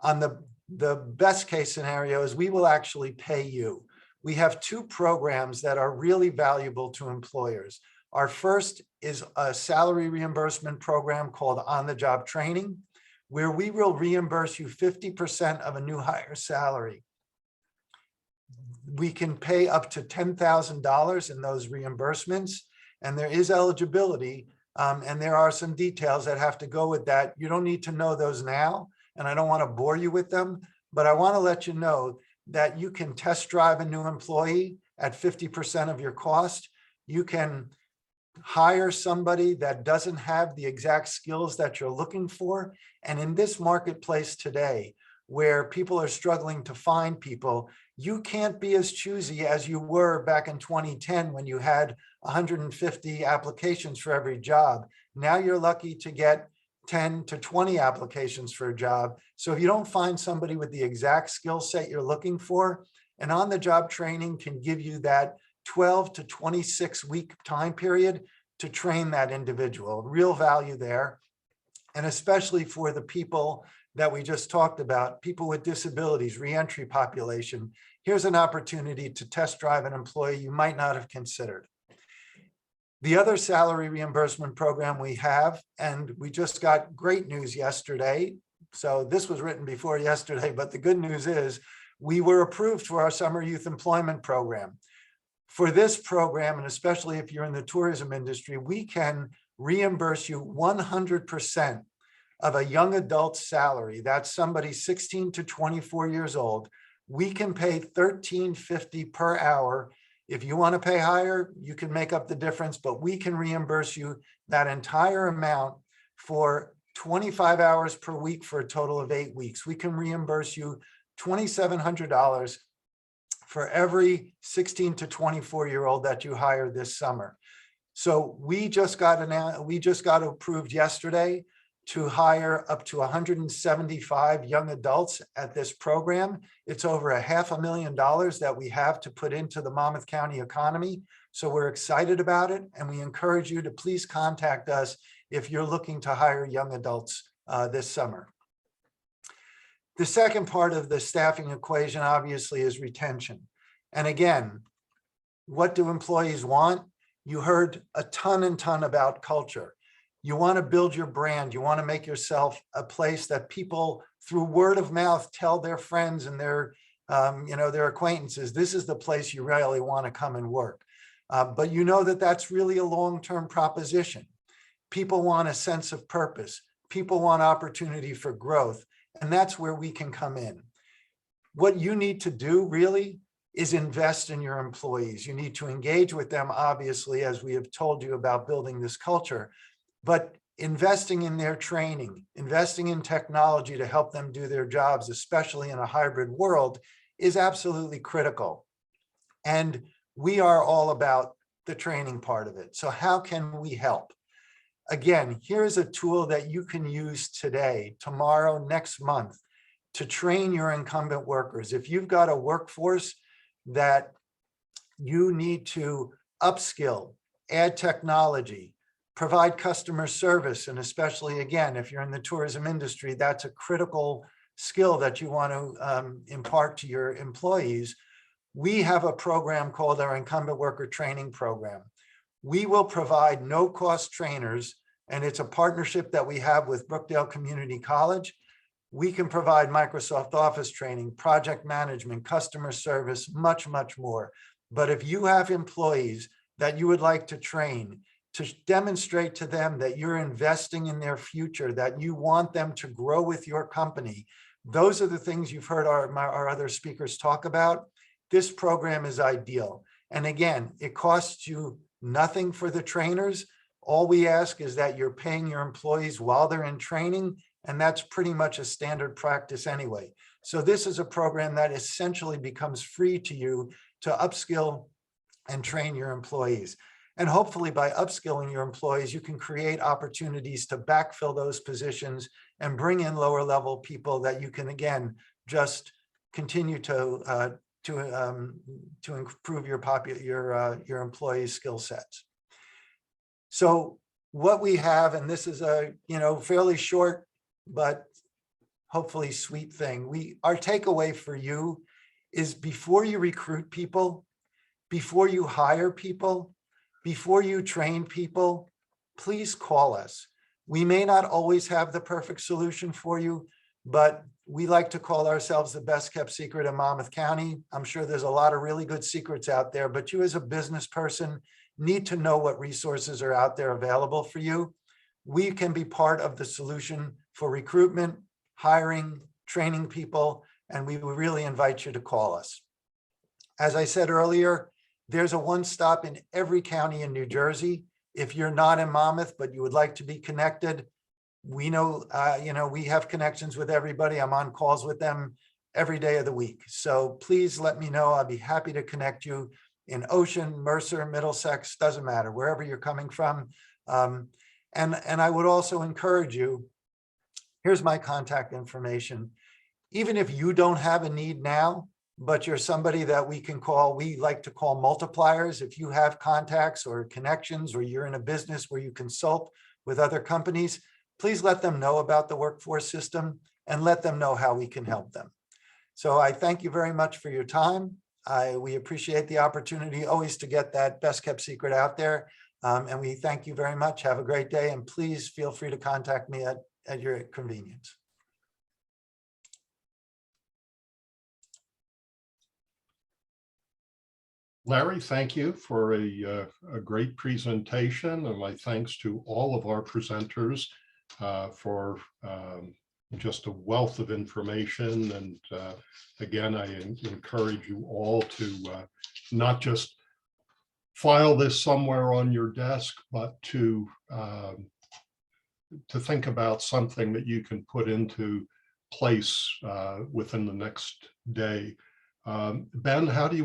On the best case scenario is we will actually pay you. We have two programs that are really valuable to employers. Our first is a salary reimbursement program called On-the-Job Training, where we will reimburse you 50% of a new hire salary. We can pay up to $10,000 in those reimbursements, and there is eligibility, and there are some details that have to go with that. You don't need to know those now, and I don't want to bore you with them, but I want to let you know that you can test drive a new employee at 50% of your cost. You can hire somebody that doesn't have the exact skills that you're looking for. And in this marketplace today, where people are struggling to find people, you can't be as choosy as you were back in 2010 when you had 150 applications for every job. Now you're lucky to get 10 to 20 applications for a job. So if you don't find somebody with the exact skill set you're looking for, and on-the-job training can give you that 12 to 26 week time period to train that individual. Real value there. And especially for the people that we just talked about, people with disabilities, reentry population, here's an opportunity to test drive an employee you might not have considered. The other salary reimbursement program we have, and we just got great news yesterday. So this was written before yesterday, but the good news is we were approved for our summer youth employment program. For this program, and especially if you're in the tourism industry, we can reimburse you 100% of a young adult's salary. That's somebody 16 to 24 years old. We can pay $13.50 per hour. If you want to pay higher, you can make up the difference, but we can reimburse you that entire amount for 25 hours per week for a total of 8 weeks. We can reimburse you $2,700 for every 16 to 24-year-old that you hire this summer. So we just got approved yesterday to hire up to 175 young adults at this program. It's over $500,000 that we have to put into the Monmouth County economy. So we're excited about it, and we encourage you to please contact us if you're looking to hire young adults this summer. The second part of the staffing equation, obviously, is retention. And again, what do employees want? You heard a ton about culture. You want to build your brand. You want to make yourself a place that people, through word of mouth, tell their friends and their acquaintances, this is the place you really want to come and work. But you know that that's really a long-term proposition. People want a sense of purpose. People want opportunity for growth. And that's where we can come in. What you need to do really is invest in your employees. You need to engage with them, obviously, as we have told you about building this culture, but investing in their training, investing in technology to help them do their jobs, especially in a hybrid world, is absolutely critical. And we are all about the training part of it. So how can we help? Again, here's a tool that you can use today, tomorrow, next month, to train your incumbent workers. If you've got a workforce that you need to upskill, add technology, provide customer service, and especially, again, if you're in the tourism industry, that's a critical skill that you want to impart to your employees. We have a program called our Incumbent Worker Training Program. We will provide no-cost trainers, and it's a partnership that we have with Brookdale Community College. We can provide Microsoft Office training, project management, customer service, much more. But if you have employees that you would like to train, to demonstrate to them that you're investing in their future, that you want them to grow with your company, those are the things you've heard our other speakers talk about. This program is ideal. And again, it costs you nothing for the trainers. All we ask is that you're paying your employees while they're in training, and that's pretty much a standard practice anyway. So this is a program that essentially becomes free to you to upskill and train your employees. And hopefully by upskilling your employees, you can create opportunities to backfill those positions and bring in lower level people that you can, again, just continue to improve your employees' skill sets. So what we have, and this is a fairly short but hopefully sweet thing. Our takeaway for you is, before you recruit people, before you hire people, before you train people, please call us. We may not always have the perfect solution for you, but we like to call ourselves the best kept secret in Monmouth County. I'm sure there's a lot of really good secrets out there, but you as a business person need to know what resources are out there available for you. We can be part of the solution for recruitment, hiring, training people, and we would really invite you to call us. As I said earlier, there's a one-stop in every county in New Jersey. If you're not in Monmouth, but you would like to be connected, we know, we have connections with everybody. I'm on calls with them every day of the week. So please let me know. I'll be happy to connect you in Ocean, Mercer, Middlesex, doesn't matter, wherever you're coming from. And I would also encourage you, here's my contact information. Even if you don't have a need now, but you're somebody that we can call, we like to call multipliers. If you have contacts or connections, or you're in a business where you consult with other companies, please let them know about the workforce system and let them know how we can help them. So I thank you very much for your time. We appreciate the opportunity always to get that best kept secret out there. And we thank you very much. Have a great day. And please feel free to contact me at your convenience. Larry, thank you for a great presentation, and my thanks to all of our presenters for just a wealth of information. And again, I encourage you all to not just file this somewhere on your desk, but to think about something that you can put into place within the next day. Ben, how do you